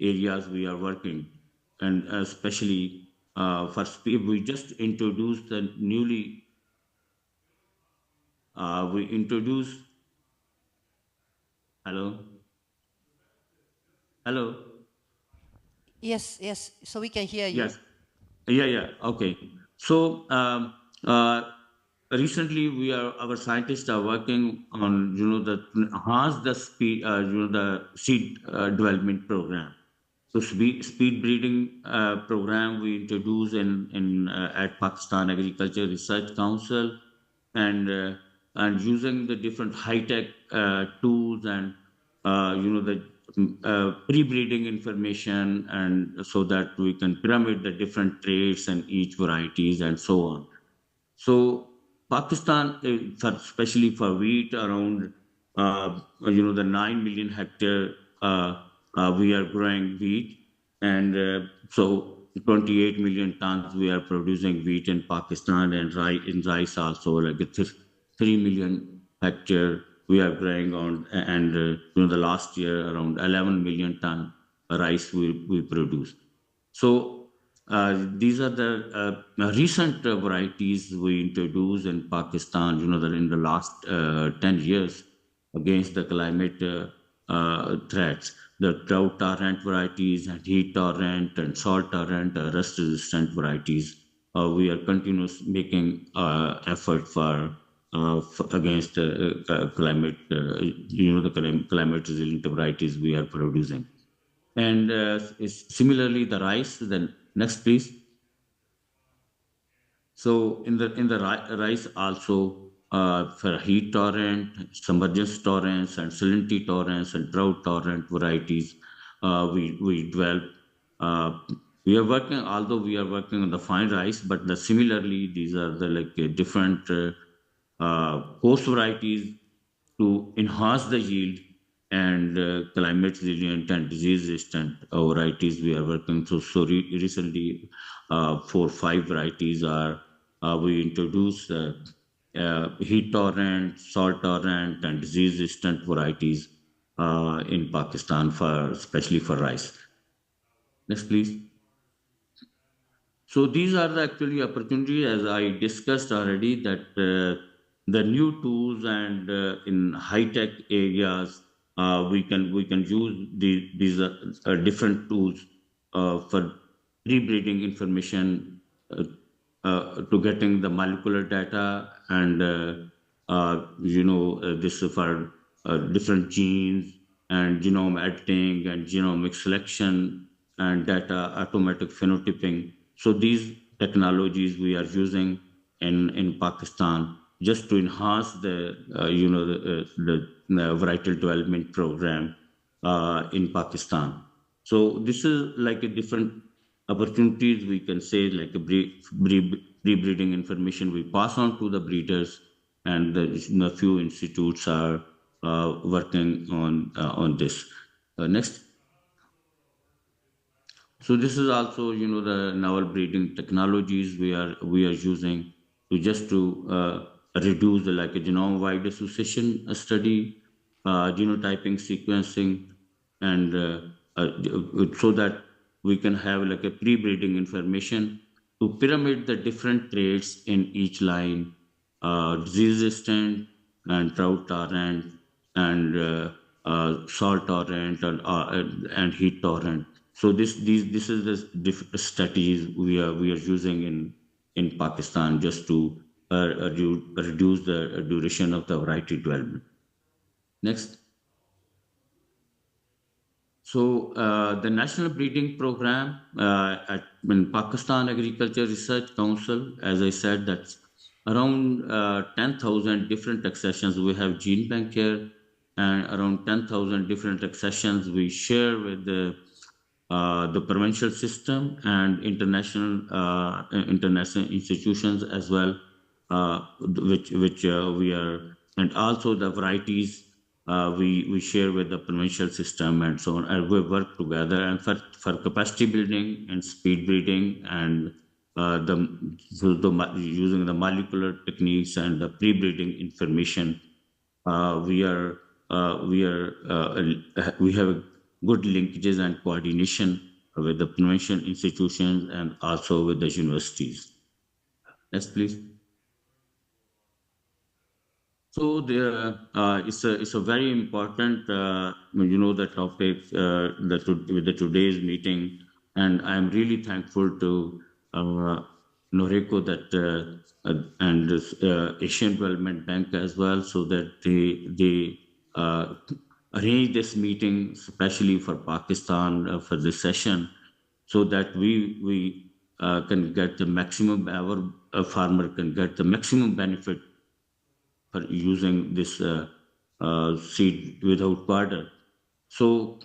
areas we are working, and especially for speed, we just introduced the newly we introduced. Hello. Hello. Yes, yes. So we can hear you. Yes. Yeah. Okay. So recently, our scientists are working on the enhance the speed the seed development program. So speed breeding program we introduced in at Pakistan Agriculture Research Council, and using the different high tech tools and the pre-breeding information, and so that we can pyramid the different traits and each varieties and so on. So Pakistan, especially for wheat, around the 9 million hectare we are growing wheat, and so 28 million tons we are producing wheat in Pakistan, and in rice also like 3 million hectare we are growing on, and the last year around 11 million ton rice we produce. So these are the recent varieties we introduced in Pakistan, that in the last 10 years against the climate threats. The drought tolerant varieties and heat tolerant and salt tolerant, rust resistant varieties. We are continuous making effort for against climate, the climate resilient varieties we are producing. And similarly, the rice. Then next, please. So in the rice also, for heat tolerant, submergence tolerance, and salinity tolerance, and drought tolerant varieties, we develop. We are working, although we are working on the fine rice, but similarly these are the different coarse varieties to enhance the yield, and climate resilient and disease resistant varieties we are working through. So recently, 4 or 5 varieties are we introduced heat tolerant, salt tolerant, and disease resistant varieties in Pakistan, especially for rice. Next, please. So these are the actually opportunities, as I discussed already, that the new tools and in high tech areas we can use these different tools for pre-breeding information, to getting the molecular data, and this for different genes and genome editing and genomic selection and data automatic phenotyping. So these technologies we are using in Pakistan just to enhance the the varietal development program in Pakistan. So this is like a different opportunities we can say, like a pre-breeding information we pass on to the breeders, and the few institutes are working on this. Next. So this is also, the novel breeding technologies we are using to just to reduce the like a genome-wide association study, genotyping, sequencing, and so that we can have like a pre-breeding information to pyramid the different traits in each line, disease resistant and drought tolerant and salt tolerant and heat tolerant. So this is the strategies we are using in Pakistan just to reduce the duration of the variety development. Next. So the National Breeding Program at Pakistan Agriculture Research Council, as I said, that's around 10,000 different accessions. We have gene bank here, and around 10,000 different accessions we share with the provincial system and international institutions as well, which we are, and also the varieties we share with the provincial system and so on, and we work together and for capacity building and speed breeding and using the molecular techniques and the pre-breeding information. We have good linkages and coordination with the provincial institutions and also with the universities. Next, please. So there, it's a very important, the topic with the today's meeting, and I'm really thankful to Noreko and Asian Development Bank as well, so that they arrange this meeting especially for Pakistan for this session, so that we can get the maximum, our farmer can get the maximum benefit for using this seed without border. So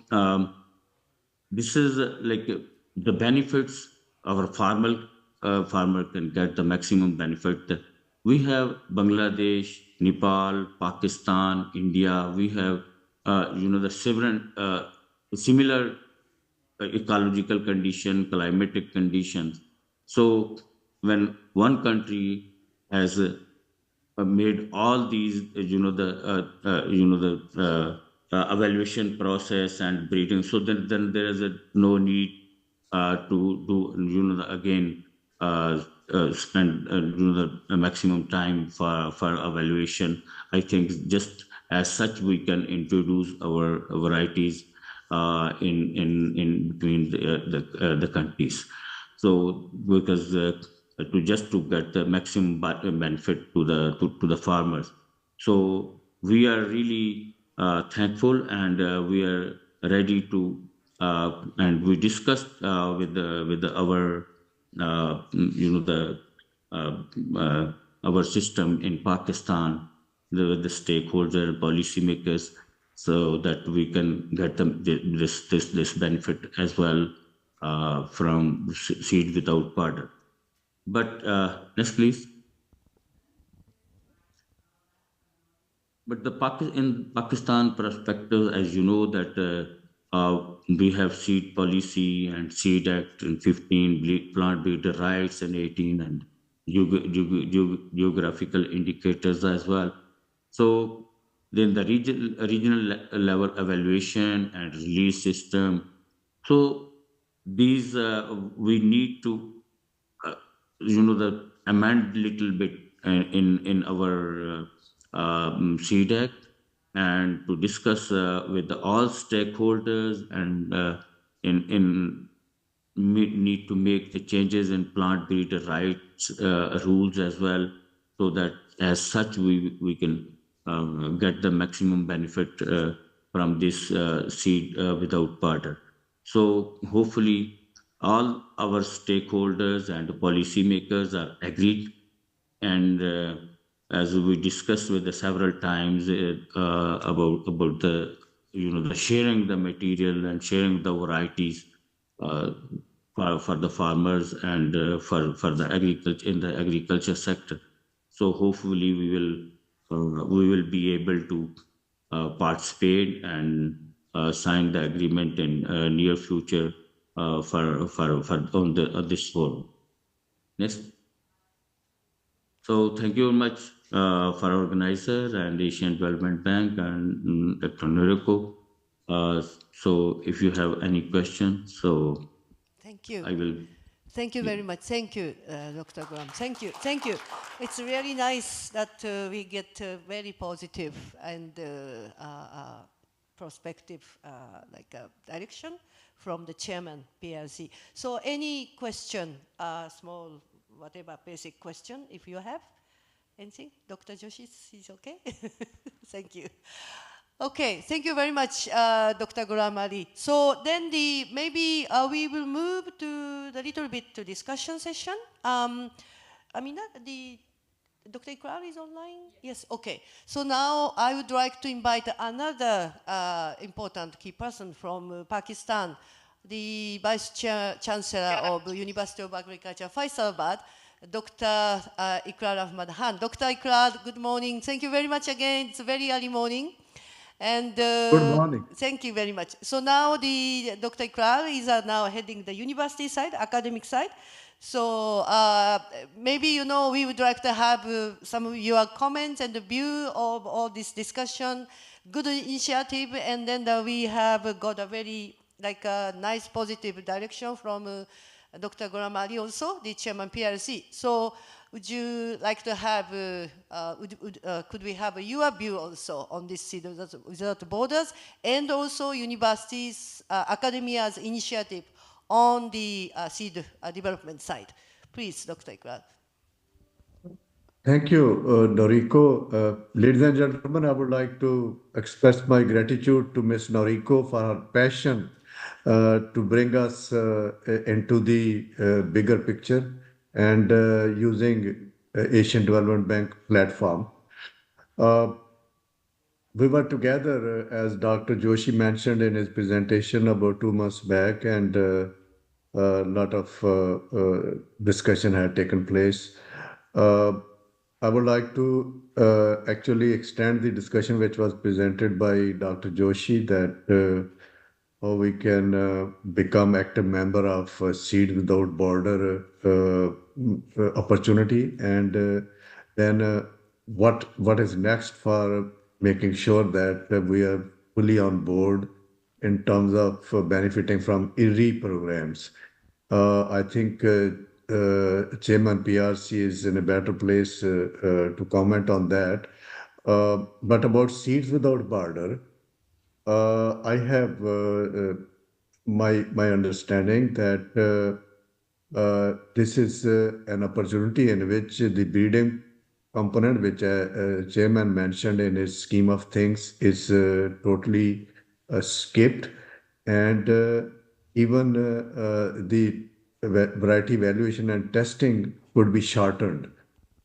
this is like the benefits our farmer can get the maximum benefit. We have Bangladesh, Nepal, Pakistan, India. We have the similar ecological condition, climatic conditions. So when one country has made all these, the evaluation process and breeding, so then there is no need to do, again spend the maximum time for evaluation. I think just as such we can introduce our varieties in between the countries. So because to get the maximum benefit to the farmers. So we are really thankful, and we are ready to and we discussed with our our system in Pakistan, the stakeholder policymakers, so that we can get this benefit as well from seed without border. But next, please. But in Pakistan perspective, as you know, that we have seed policy and seed act in 15, plant breeder rights in 18, and geographical indicators as well. So then the regional level evaluation and release system. So these we need to the amend little bit in our seed act, and to discuss with all stakeholders, and need to make the changes in plant breeder rights rules as well, so that as such we can get the maximum benefit from this seed without border. So hopefully all our stakeholders and policymakers are agreed, and as we discussed with the several times about the the sharing the material and sharing the varieties uh, for the farmers and for the agriculture in the agriculture sector. So hopefully we will be able to participate and sign the agreement in near future for on the on this forum. Next. So thank you very much for organizer and Asian Development Bank and Dr. Noriko. So if you have any questions, so Thank you. I will. Thank you very much. Thank you, Dr. Graham. Thank you. Thank you. It's really nice that we get very positive and prospective direction from the chairman, PRC. So any question, small, whatever basic question, if you have anything? Dr. Joshi is okay? Thank you. Okay, thank you very much, Dr. Ghulam Ali. So then maybe we will move to the little bit to discussion session. Dr. Ikrar is online? Yes, okay. So now I would like to invite another important key person from Pakistan, the Vice Chancellor of the University of Agriculture, Faisalabad, Dr. Ikrar Ahmad Khan. Dr. Ikrar, good morning. Thank you very much again. It's a very early morning. And good morning. Thank you very much. So now Dr. Ikrar is now heading the university side, academic side. So maybe, we would like to have some of your comments and the view of all this discussion, good initiative, and then we have got a very nice positive direction from Dr. Ghulam Ali also, the chairman PRC. So would you like to have, could we have your view also on this seed without borders, and also universities, academia's initiative on the seed development side? Please, Dr. Ikrar. Thank you, Noriko. Ladies and gentlemen, I would like to express my gratitude to Ms. Noriko for her passion to bring us into the bigger picture and using Asian Development Bank platform. We were together, as Dr. Joshi mentioned in his presentation about 2 months back, and a lot of discussion had taken place. I would like to actually extend the discussion which was presented by Dr. Joshi, that how we can become active member of Seed Without Border opportunity, and then what is next for making sure that we are fully on board in terms of benefiting from IRRI programs. I think Chairman PRC is in a better place to comment on that. But about Seeds Without Border, I have my understanding that this is an opportunity in which the breeding component, which Chairman mentioned in his scheme of things, is totally skipped, and even the variety evaluation and testing could be shortened.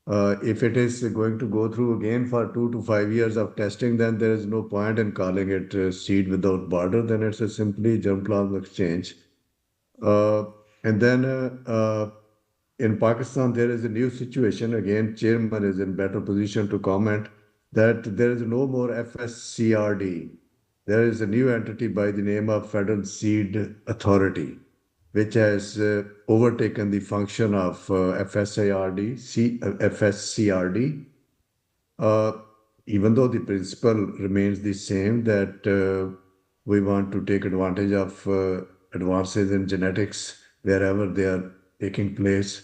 If it is going to go through again for 2 to 5 years of testing, then there is no point in calling it Seed Without Border. Then it's a simply germplasm exchange. And then in Pakistan, there is a new situation. Again, Chairman is in better position to comment that there is no more FSCRD. There is a new entity by the name of Federal Seed Authority, which has overtaken the function of FSCRD, even though the principle remains the same, that we want to take advantage of advances in genetics wherever they are taking place,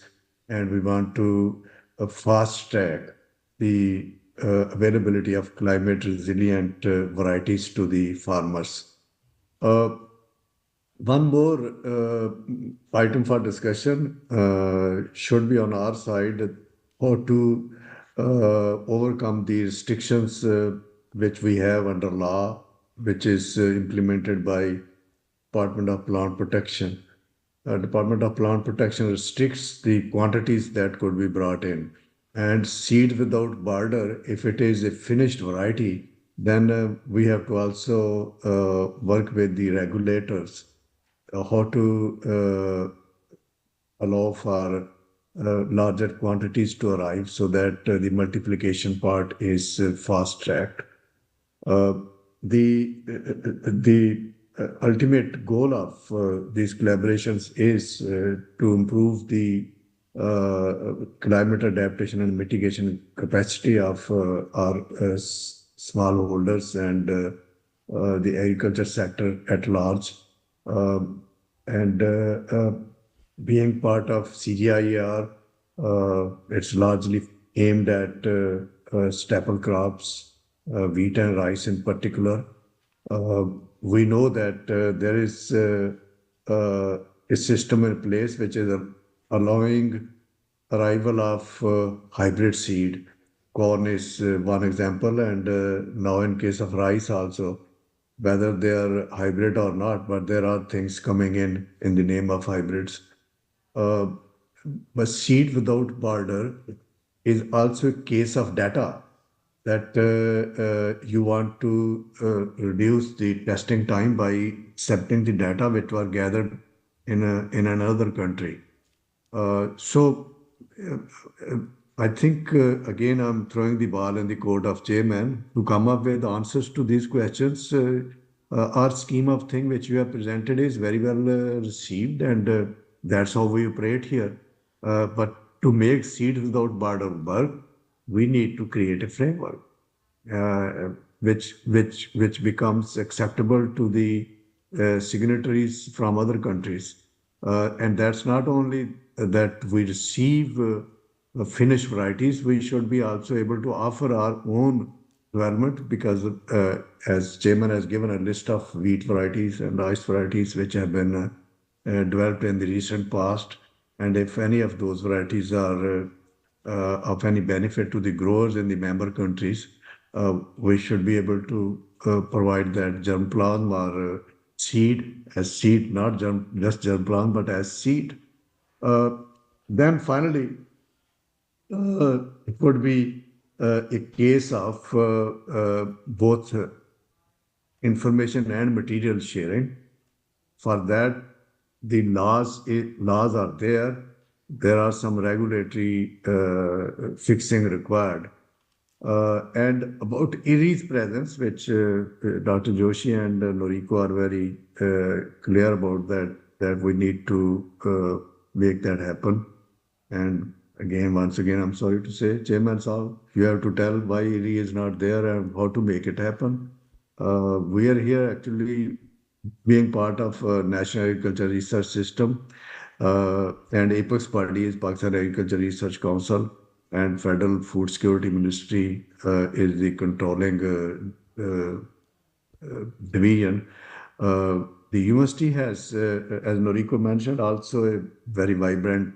and we want to fast track the availability of climate resilient varieties to the farmers. One more item for discussion should be on our side, how to overcome the restrictions which we have under law which is implemented by Department of Plant Protection. Department of Plant Protection restricts the quantities that could be brought in. And seed without border, if it is a finished variety, then we have to also work with the regulators how to allow for larger quantities to arrive so that the multiplication part is fast-tracked. The ultimate goal of these collaborations is to improve the climate adaptation and mitigation capacity of our smallholders and the agriculture sector at large. And being part of CGIAR, it's largely aimed at staple crops, wheat and rice in particular. We know that there is a system in place which is allowing arrival of hybrid seed. Corn is one example, and now in case of rice also, whether they are hybrid or not, but there are things coming in the name of hybrids. But seed without border is also a case of data that you want to reduce the testing time by accepting the data which were gathered in another country. So I think again I'm throwing the ball in the court of chairman to come up with answers to these questions. Our scheme of thing which you have presented is very well received, and that's how we operate here. But to make seed without border work, we need to create a framework which becomes acceptable to the signatories from other countries. And that's not only that we receive finished varieties, we should be also able to offer our own development, because as chairman has given a list of wheat varieties and rice varieties which have been developed in the recent past. And if any of those varieties are of any benefit to the growers in the member countries, we should be able to provide that germplasm or seed as seed, not just germplasm, but as seed. Then finally, it would be a case of both information and material sharing. For that, the laws are there. There are some regulatory fixing required. And about IRI's presence, which Dr. Joshi and Noriko are very clear about, that we need to make that happen. And again, once again, I'm sorry to say, Chairman Saab, you have to tell why IRI is not there and how to make it happen. We are here actually being part of National Agriculture Research System, and apex party is Pakistan Agriculture Research Council, and Federal Food Security Ministry is the controlling division. The university has, as Noriko mentioned, also a very vibrant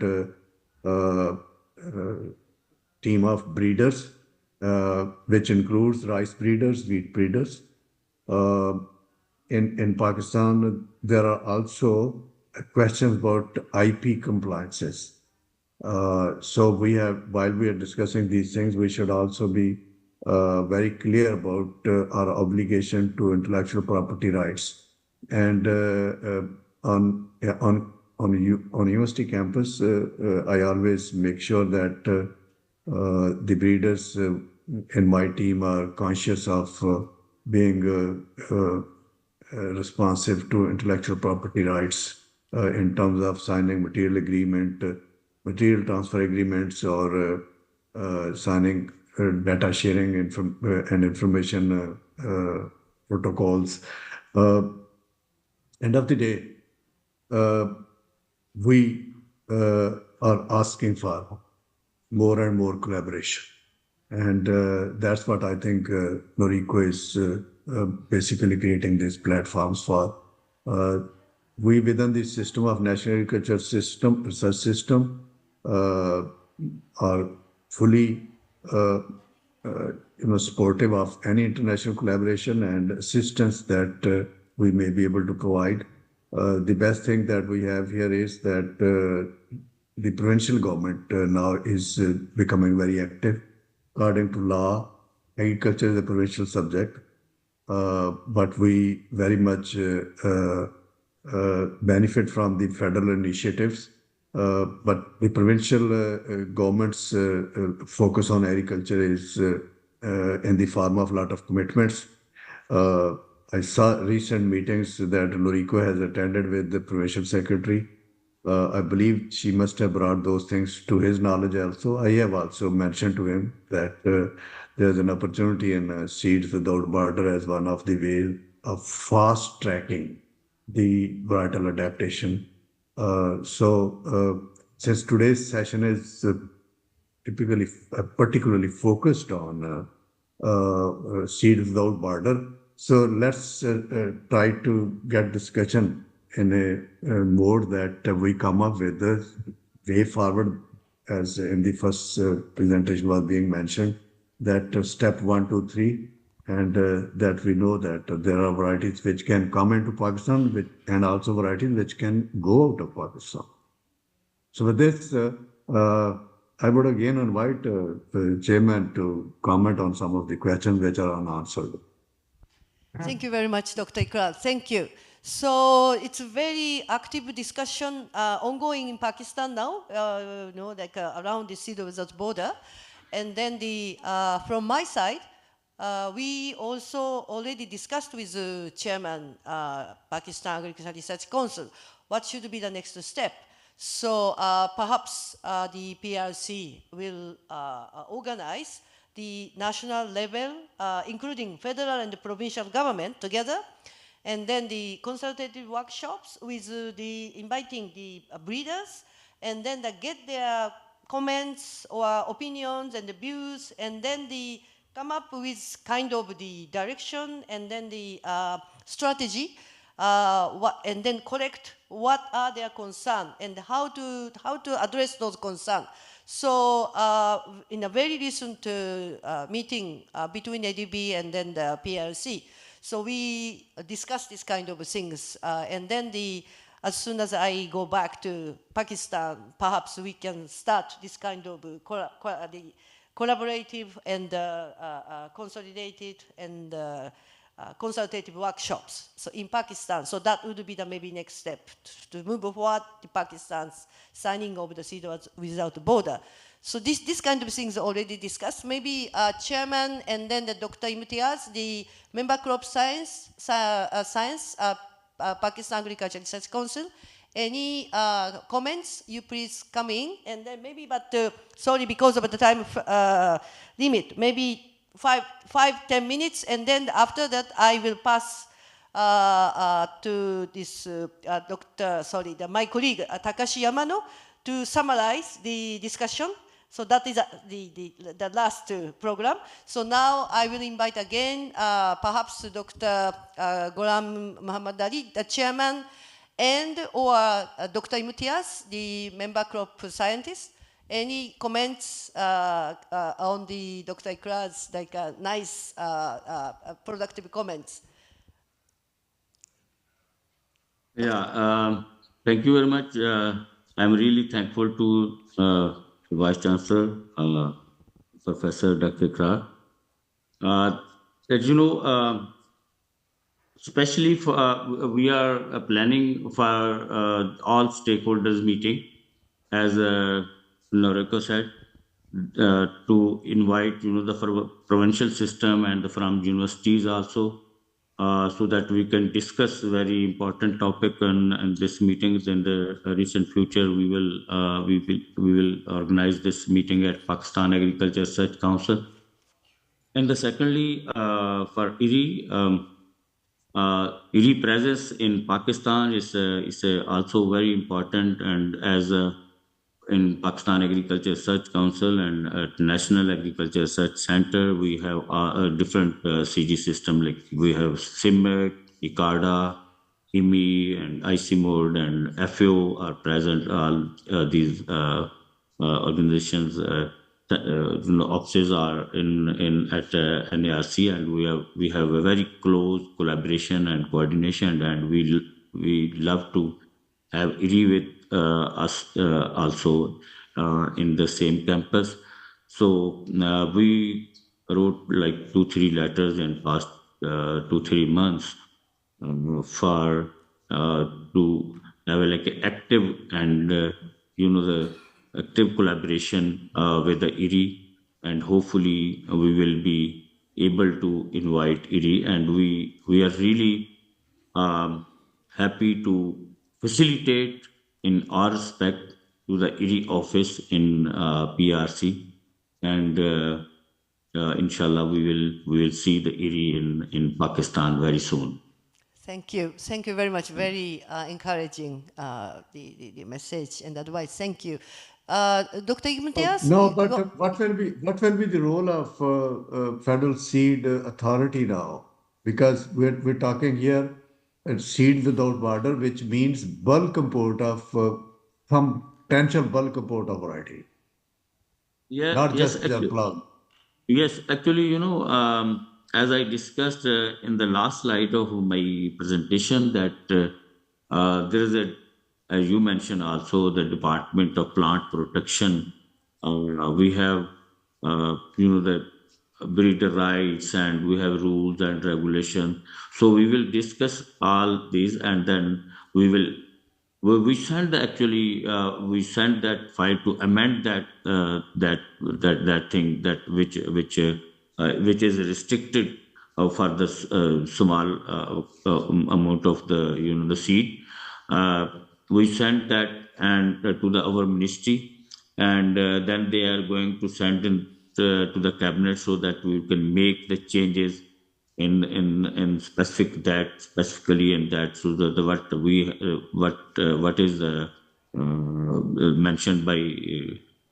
team of breeders, which includes rice breeders, wheat breeders. In Pakistan, there are also questions about IP compliances. So while we are discussing these things, we should also be very clear about our obligation to intellectual property rights. And on university campus, I always make sure that the breeders in my team are conscious of being responsive to intellectual property rights in terms of signing material transfer agreements, or signing data sharing and information protocols. End of the day, we are asking for more and more collaboration. And that's what I think Noriko is basically creating these platforms for. We within the system of National Agriculture Research System are fully supportive of any international collaboration and assistance that we may be able to provide. The best thing that we have here is that the provincial government now is becoming very active. According to law, agriculture is a provincial subject, but we very much benefit from the federal initiatives. But the provincial government's focus on agriculture is in the form of a lot of commitments. I saw recent meetings that Noriko has attended with the provincial secretary. I believe she must have brought those things to his knowledge also. I have also mentioned to him that there's an opportunity in Seeds Without Border as one of the ways of fast tracking the varietal adaptation. Since today's session is typically particularly focused on Seeds Without Border, so let's try to get discussion in a mode that we come up with the way forward, as in the first presentation was being mentioned, that step 1, 2, 3, and that we know that there are varieties which can come into Pakistan and also varieties which can go out of Pakistan. So with this, I would again invite the chairman to comment on some of the questions which are unanswered. Thank you very much, Dr. Ikral. Thank you. So it's a very active discussion ongoing in Pakistan now, around the Seeds Without Border. And then from my side, we also already discussed with the chairman, Pakistan Agricultural Research Council, what should be the next step. So perhaps the PRC will organize the national level, including federal and provincial government together, and then the consultative workshops with inviting the breeders, and then get their comments or opinions and the views, and then come up with kind of the direction and then the strategy, and then collect what are their concerns and how to address those concerns. So in a very recent meeting between ADB and then the PRC, so we discussed this kind of things, and then as soon as I go back to Pakistan, perhaps we can start this kind of collaborative and consolidated and consultative workshops in Pakistan. So that would be the maybe next step to move forward to Pakistan's signing of the Seeds Without Border. So this kind of things already discussed. Maybe chairman and then the Dr. Imtiaz, the member crop science, Pakistan Agriculture Research Council. Any comments? You please come in, and then maybe, but sorry, because of the time limit, maybe 5-10 minutes, and then after that I will pass to this my colleague Takashi Yamano to summarize the discussion. So that is the last program. So now I will invite again perhaps Dr. Ghulam Muhammad Ali, the chairman, and or Dr. Imtiaz, the member crop scientist. Any comments on the Dr. Ikral's nice productive comments? Yeah, thank you very much. I'm really thankful to Vice Chancellor, Professor Dr. Ikral. As you know, especially for we are planning for all stakeholders meeting, as Noriko said, to invite the provincial system and from universities also, so that we can discuss very important topic in this meetings. In the recent future, we will organize this meeting at Pakistan Agriculture Research Council. And secondly, for IRI presence in Pakistan is also very important, and as in Pakistan Agriculture Research Council and at National Agriculture Research Center, we have a different CG system, like we have CIMMEC, ICARDA, IMI, and ICMOD, and FAO are present. All these organizations offices are in at NARC, and we have a very close collaboration and coordination, and we love to have IRI with us also in the same campus. So we wrote like 2-3 letters in past 2-3 months for to have like an active and the active collaboration with the IRI, and hopefully we will be able to invite IRI, and we are really happy to facilitate in our respect to the IRI office in PRC, and inshallah we will see the IRI in Pakistan very soon. Thank you very much. Very encouraging the message and advice. Thank you, Dr. Imtiaz. No, but what will be the role of Federal Seed Authority now? Because we're talking here seed without border, which means bulk import of some potential bulk import of variety, Yeah, not yes, just their plug. yes, actually, as I discussed in the last slide of my presentation, that there is as you mentioned also, the Department of Plant Protection. We have, the breeder rights, and we have rules and regulations. So we will discuss all these, and then we will we sent actually we sent that file to amend that thing that which is restricted for the small amount of the seed. We sent that and to our ministry, and then they are going to send in to the cabinet so that we can make the changes in specifically in that, so the what is mentioned by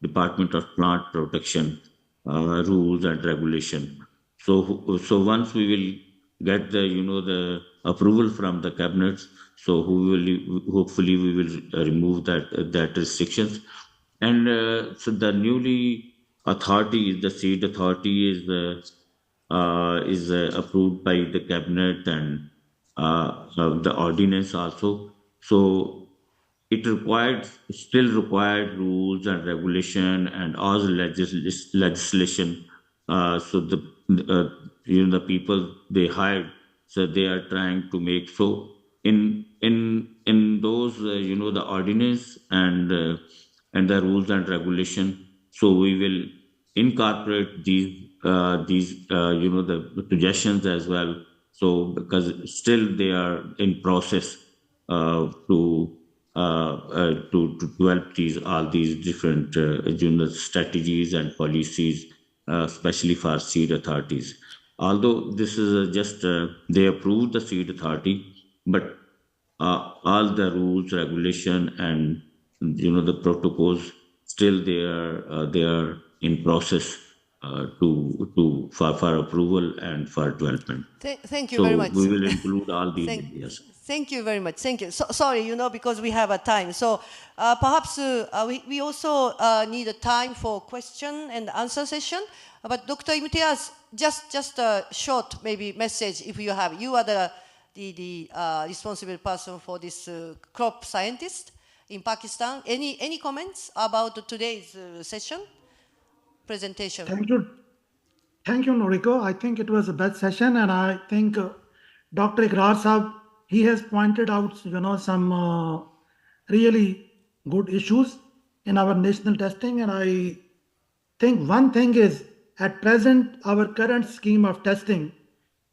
Department of Plant Protection rules and regulation. So once we will get the approval from the cabinets, so hopefully we will remove that restrictions. And so the newly authority, the seed authority is approved by the cabinet, and the ordinance also. So it still required rules and regulation and all legislation. So the people they hired, so they are trying to make so in those the ordinance and the rules and regulation. So we will incorporate these the suggestions as well. So because still they are in process to develop all these different strategies and policies, especially for seed authorities. Although this is just they approved the seed authority, but all the rules, regulation, and the protocols still they are in process for approval and for development. Thank you very much. So we will include all these ideas. Thank you very much. Thank you. So, sorry, because we have a time. So perhaps we also need a time for question and answer session. But Dr. Imtiaz, just a short maybe message if you have. You are the responsible person for this crop scientist in Pakistan. Any comments about today's session? Presentation. Thank you, Noriko. I think it was a best session, and I think Dr. Ikrar Saab, he has pointed out, some really good issues in our national testing. And I think one thing is, at present, our current scheme of testing,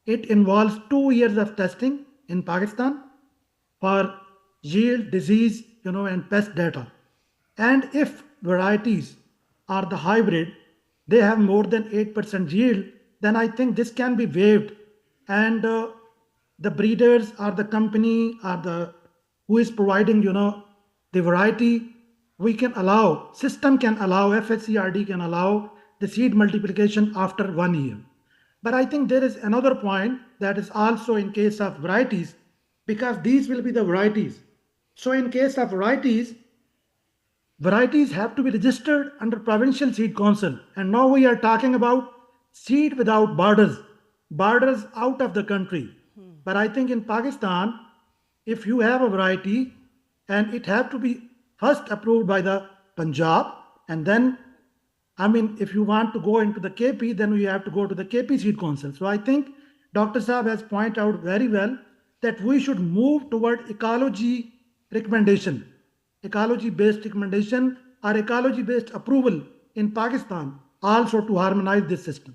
it involves 2 years of testing in Pakistan for yield, disease, and pest data. And if varieties are the hybrid, they have more than 8% yield, then I think this can be waived. And the breeders or the company or who is providing, the variety, system can allow, FSCRD can allow the seed multiplication after 1 year. But I think there is another point that is also in case of varieties, because these will be the varieties. So in case of varieties, varieties have to be registered under Provincial Seed Council. And now we are talking about seed without borders out of the country. But I think in Pakistan, if you have a variety and it have to be first approved by the Punjab, and then, I mean, if you want to go into the KP, then you have to go to the KP Seed Council. So I think Dr. Saab has pointed out very well that we should move toward ecology recommendation, ecology-based recommendation or ecology-based approval in Pakistan also to harmonize this system.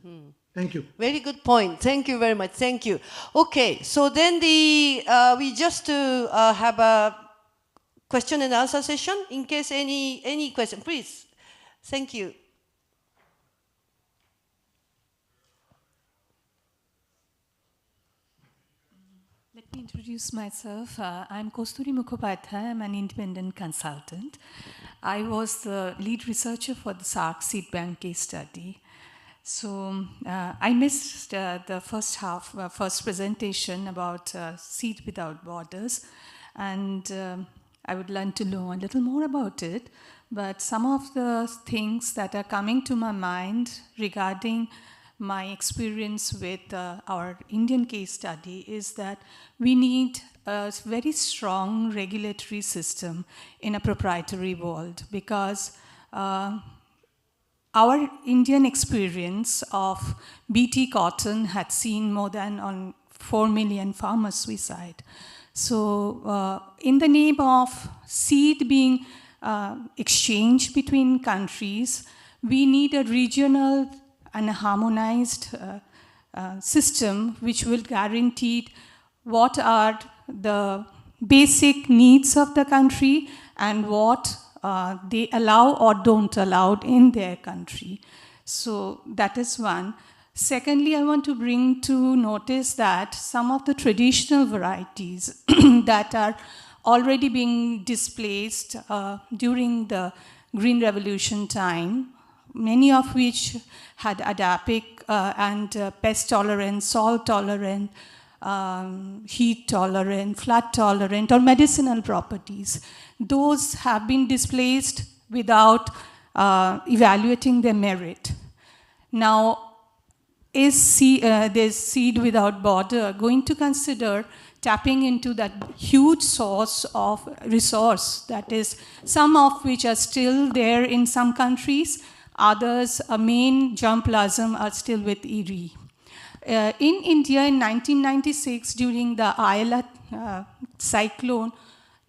Thank you. Very good point. Thank you very much. Thank you. Okay, so then we just have a question and answer session. In case any question, please. Thank you. Let me introduce myself. I'm Kosturi Mukhopadhyay. I'm an independent consultant. I was the lead researcher for the SARC Seed Bank case study. So I missed the first presentation about Seed Without Borders, and I would like to know a little more about it. But some of the things that are coming to my mind regarding my experience with our Indian case study is that we need a very strong regulatory system in a proprietary world, because our Indian experience of BT cotton had seen more than 4 million farmers suicide. So in the name of seed being exchanged between countries, we need a regional and a harmonized system which will guarantee what are the basic needs of the country and what they allow or don't allow in their country. So that is one. Secondly, I want to bring to notice that some of the traditional varieties that are already being displaced during the Green Revolution time, many of which had adiapic and pest tolerant, salt tolerant, heat tolerant, flood tolerant, or medicinal properties. Those have been displaced without evaluating their merit. Now, is this Seed Without Border going to consider tapping into that huge source of resource, that is, some of which are still there in some countries, others, a main germplasm, are still with ERI. In India in 1996, during the Ayla cyclone,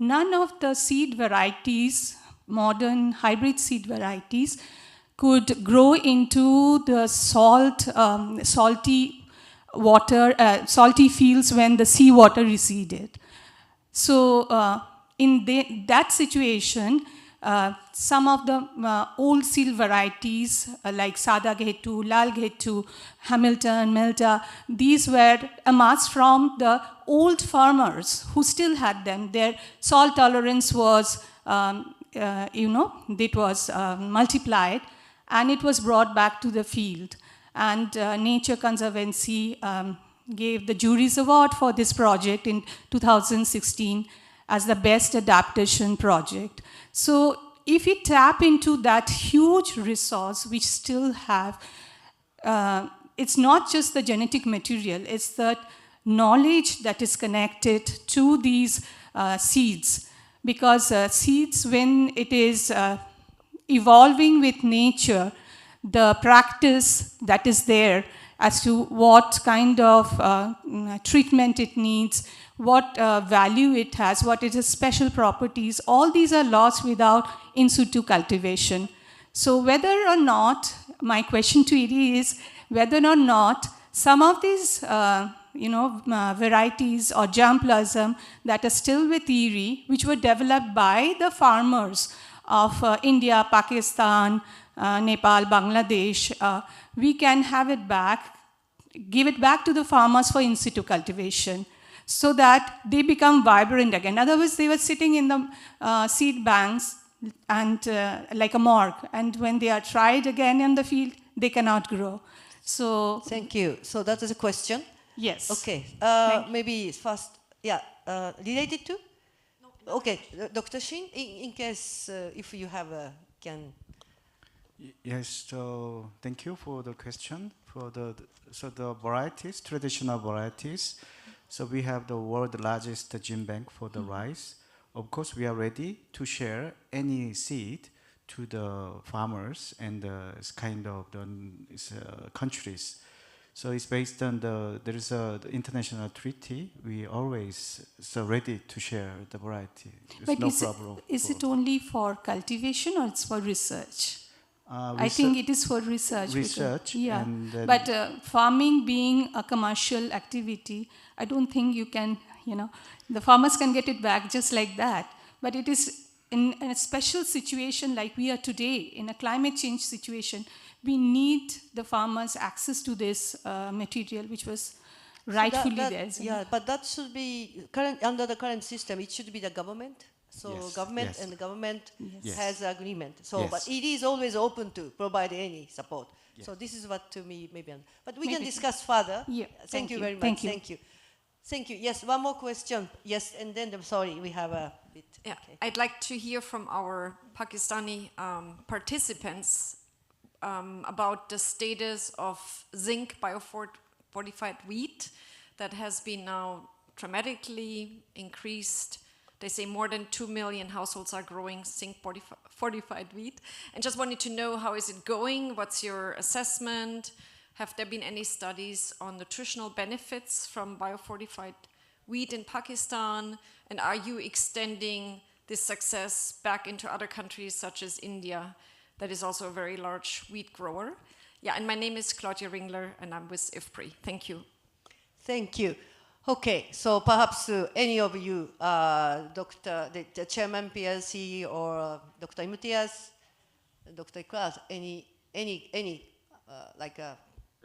none of the seed varieties, modern hybrid seed varieties, could grow into the salty fields when the seawater receded. So in that situation, some of the old seed varieties like Sada Ghetu, Lal Ghetu, Hamilton, Milta, these were amassed from the old farmers who still had them. Their salt tolerance was, it was multiplied, and it was brought back to the field. And Nature Conservancy gave the Jury's Award for this project in 2016 as the best adaptation project. So if we tap into that huge resource which still have, it's not just the genetic material, it's the knowledge that is connected to these seeds. Because seeds, when it is evolving with nature, the practice that is there as to what kind of treatment it needs, what value it has, what its special properties, all these are lost without in situ cultivation. So whether or not, my question to it is, whether or not some of these varieties or germplasm that are still with ERI, which were developed by the farmers of India, Pakistan, Nepal, Bangladesh, we can have it back, give it back to the farmers for in situ cultivation, so that they become vibrant again. Otherwise, they were sitting in the seed banks and like a morgue, and when they are tried again in the field, they cannot grow. So thank you. So that is a question. Yes. Okay. Maybe first, yeah. Related to? No, Okay, Dr. Shin, in case if you have can. Yes, so thank you for the question. So the varieties, traditional varieties. So we have the world's largest gene bank for the rice. Of course, we are ready to share any seed to the farmers and it's kind of the countries. So it's based on there is the international treaty. We always so ready to share the variety. There's But no problem. is it only for cultivation or it's for research? I think it is for research. Research, Yeah, and but farming being a commercial activity, I don't think you can, the farmers can get it back just like that. But it is in a special situation like we are today, in a climate change situation, we need the farmers' access to this material, which was rightfully theirs. Yeah, but that should be under the current system. It should be the government. So Yes, government yes. and the government Yes. has agreement. So, Yes. but it is always open to provide any support. Yes. So this is what to me maybe. But we can Maybe. discuss further. Yeah, Thank you very much. thank you. Thank you. Thank you. Yes, one more question. Yes, and then I'm sorry, we have a bit. Yeah, Okay. I'd like to hear from our Pakistani participants about the status of zinc biofortified wheat that has been now dramatically increased. They say more than 2 million households are growing zinc fortified wheat. And just wanted to know, how is it going? What's your assessment? Have there been any studies on nutritional benefits from biofortified wheat in Pakistan? And are you extending this success back into other countries such as India, that is also a very large wheat grower? Yeah, and my name is Claudia Ringler, and I'm with IFPRI. Thank you. Thank you. Okay, so perhaps any of you, the Chairman PLC or Dr. Imtiaz, Dr. Klaas, any like a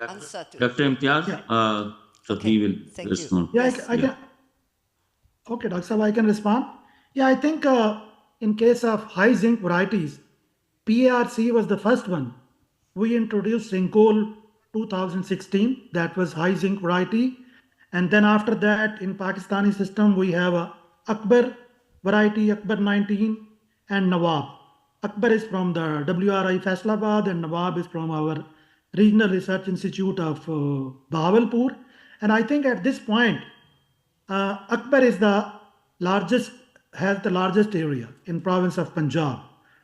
answer to Dr. Imtiaz, so Okay, he will thank you. respond. Yeah, Yes. I can. Okay, Dr. Sahab, I can respond. Yeah, I think in case of high zinc varieties, PARC was the first one. We introduced Zincol 2016, that was high zinc variety. And then after that, in Pakistani system, we have a Akbar variety, Akbar 19, and Nawab. Akbar is from the WRI Faisalabad, and Nawab is from our Regional Research Institute of Bahawalpur. And I think at this point, Akbar is the largest, has the largest area in province of Punjab.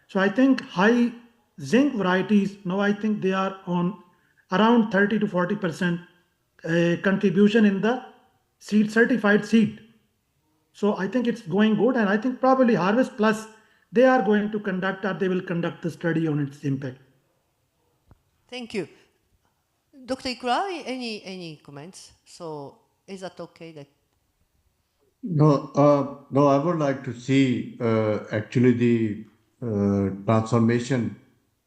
So I think high zinc varieties, now I think they are on around 30 to 40% contribution in the seed certified seed. So I think it's going good, and I think probably Harvest Plus, they are going to conduct, or they will conduct the study on its impact. Thank you. Dr. Ikra, any comments? So is that okay? That No, I would like to see actually the transformation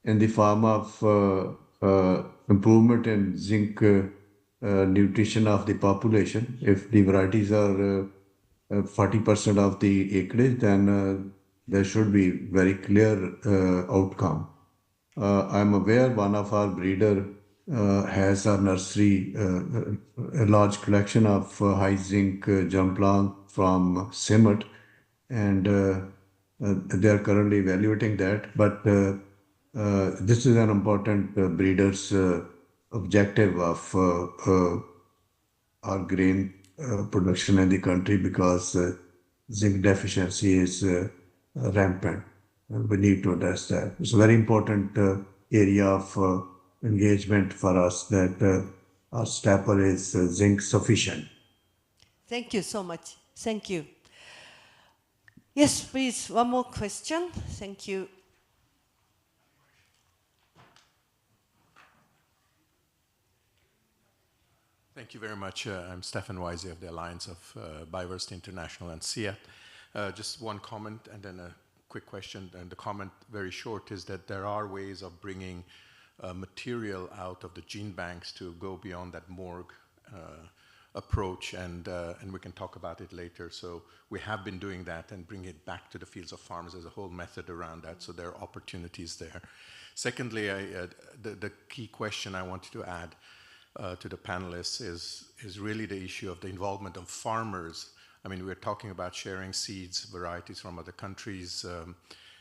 in the form of improvement in zinc nutrition of the population. If the varieties are 40% of the acreage, then there should be very clear outcome. I'm aware one of our breeder has a nursery, a large collection of high zinc germplant from Simut, and they are currently evaluating that. But this is an important breeder's objective of our grain production in the country, because zinc deficiency is rampant. We need to address that. It's a very important area of engagement for us, that our staple is zinc sufficient. Thank you so much. Thank you. Yes, please, one more question. Thank you. Thank you very much. I'm Stefan Weise of the Alliance of Biodiversity International and SIAT. Just one comment and then a quick question. And the comment, very short, is that there are ways of bringing material out of the gene banks to go beyond that morgue approach, and we can talk about it later. So we have been doing that and bring it back to the fields of farmers. There's a whole method around that, so there are opportunities there. Secondly, the key question I wanted to add to the panelists is really the issue of the involvement of farmers I mean, we're talking about sharing seeds, varieties from other countries,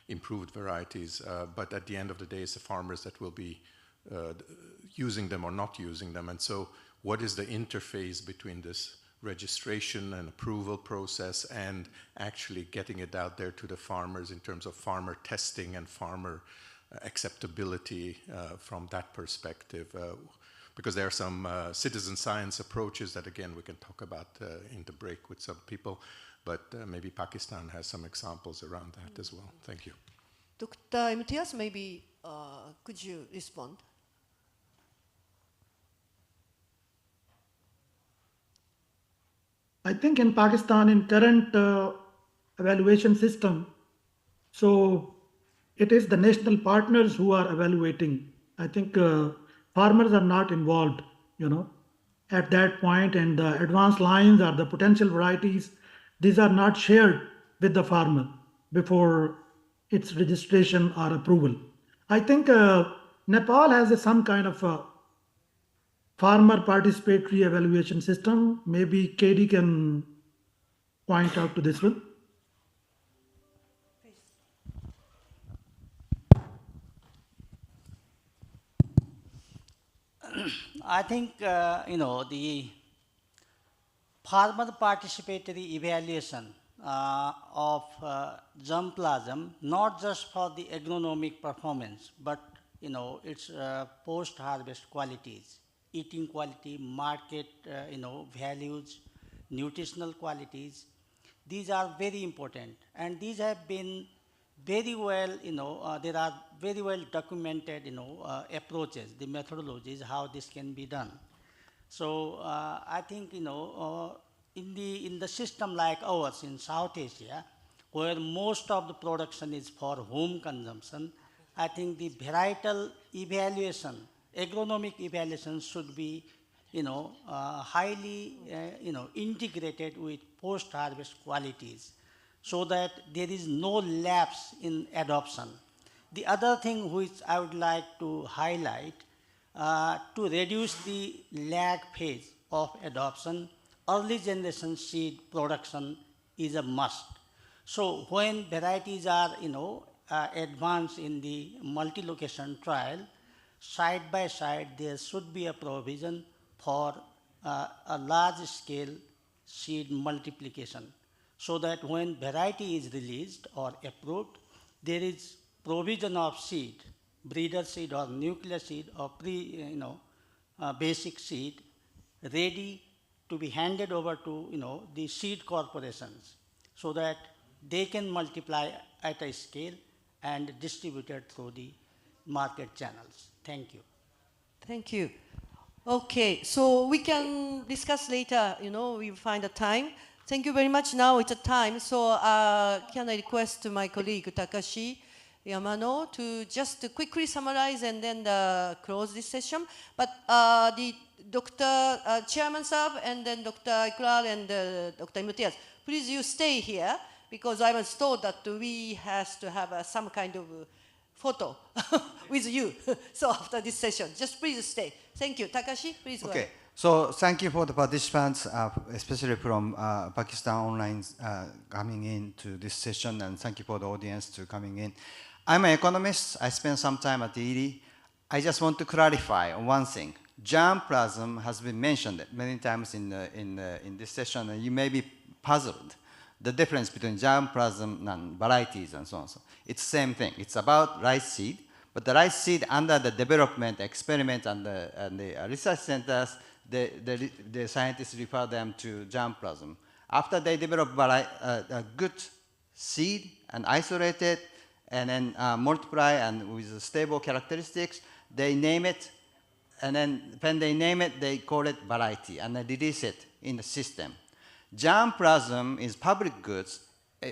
improved varieties, but at the end of the day, it's the farmers that will be using them or not using them. And so what is the interface between this registration and approval process and actually getting it out there to the farmers in terms of farmer testing and farmer acceptability from that perspective? Because there are some citizen science approaches that, again, we can talk about in the break with some people, but maybe Pakistan has some examples around that as well. Thank you. Dr. Imtiaz, maybe could you respond? I think in Pakistan, in current evaluation system, so it is the national partners who are evaluating. I think farmers are not involved, at that point, and the advanced lines or the potential varieties, these are not shared with the farmer before its registration or approval. I think Nepal has some kind of a farmer participatory evaluation system. Maybe Katie can point out to this one. I think, the farmer participatory evaluation of germplasm, not just for the agronomic performance, but, its post-harvest qualities, eating quality, market, values, nutritional qualities. These are very important, and these have been very well, there are very well documented, approaches, the methodologies, how this can be done. So I think, in the system like ours in South Asia, where most of the production is for home consumption, I think the varietal evaluation, agronomic evaluation should be, highly, integrated with post-harvest qualities, so that there is no lapse in adoption. The other thing which I would like to highlight, to reduce the lag phase of adoption, early generation seed production is a must. So when varieties are, advanced in the multi-location trial, side by side there should be a provision for a large scale seed multiplication, so that when variety is released or approved, there is provision of seed, breeder seed or nuclear seed or basic seed, ready to be handed over to, the seed corporations, so that they can multiply at a scale and distribute it through the market channels. Thank you. Thank you. Okay, so we can discuss later, we'll find a time. Thank you very much. Now it's a time, so can I request my colleague Takashi Yamano to just quickly summarize and then close this session. But the Dr. Chairman Sab and then Dr. Ikral and Dr. Imtiaz, please you stay here, because I was told that we has to have some kind of photo with you. So after this session, just please stay. Thank you. Takashi, please go ahead. So thank you for the participants, especially from Pakistan online coming in to this session, and thank you for the audience to coming in. I'm an economist. I spent some time at ED. I just want to clarify on one thing. Germplasm has been mentioned many times in this session, and you may be puzzled. The difference between germplasm and varieties and so on. So it's the same thing. It's about rice seed, but the rice seed under the development experiment and the research centers, the scientists refer them to germplasm. After they develop a good seed and isolate it and then multiply and with stable characteristics, they name it, and then when they name it, they call it variety and they release it in the system. Germplasm is public goods,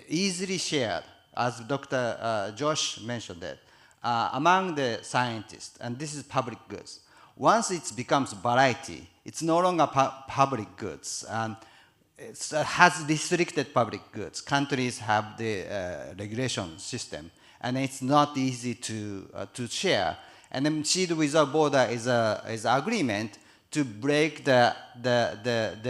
easily shared, as Dr. Josh mentioned it, among the scientists, and this is public goods. Once it becomes variety, it's no longer public goods. It has restricted public goods. Countries have the regulation system, and it's not easy to share. And then Seed Without Border is an agreement to break the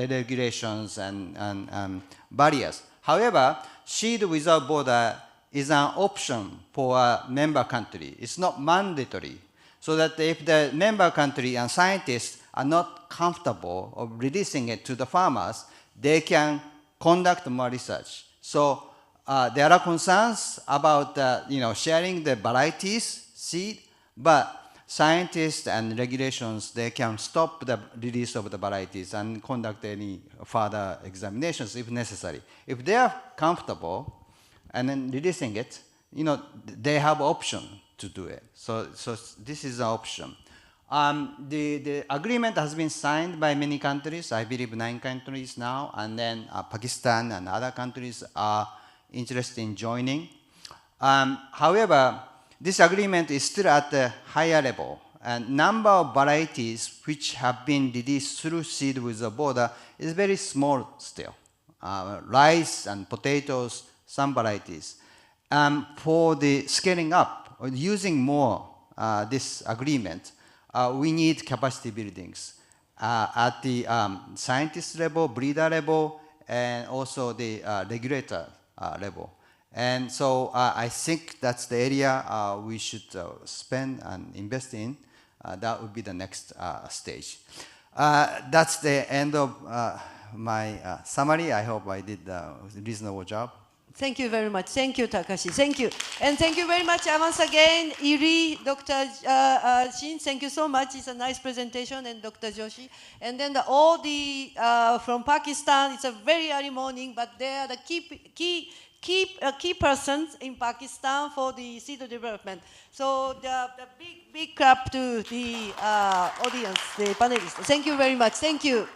regulations and barriers. However, Seed Without Border is an option for a member country. It's not mandatory. So that if the member country and scientists are not comfortable of releasing it to the farmers, they can conduct more research. So there are concerns about sharing the varieties, seed, but scientists and regulations, they can stop the release of the varieties and conduct any further examinations if necessary. If they are comfortable and then releasing it, they have option to do it. So this is an option. The agreement has been signed by many countries, I believe 9 countries now, and then Pakistan and other countries are interested in joining. However, this agreement is still at a higher level, and number of varieties which have been released through Seed Without Border is very small still. Rice and potatoes, some varieties. For the scaling up, or using more this agreement, we need capacity buildings at the scientist level, breeder level, and also the regulator level. And so I think that's the area we should spend and invest in. That would be the next stage. That's the end of my summary. I hope I did a reasonable job. Thank you very much. Thank you, Takashi. Thank you. And thank you very much once again, Iri, Dr. Shin. Thank you so much. It's a nice presentation, and Dr. Joshi. And then all the from Pakistan, it's a very early morning, but they are the key persons in Pakistan for the seed development. So the big clap to the audience, the panelists. Thank you very much. Thank you.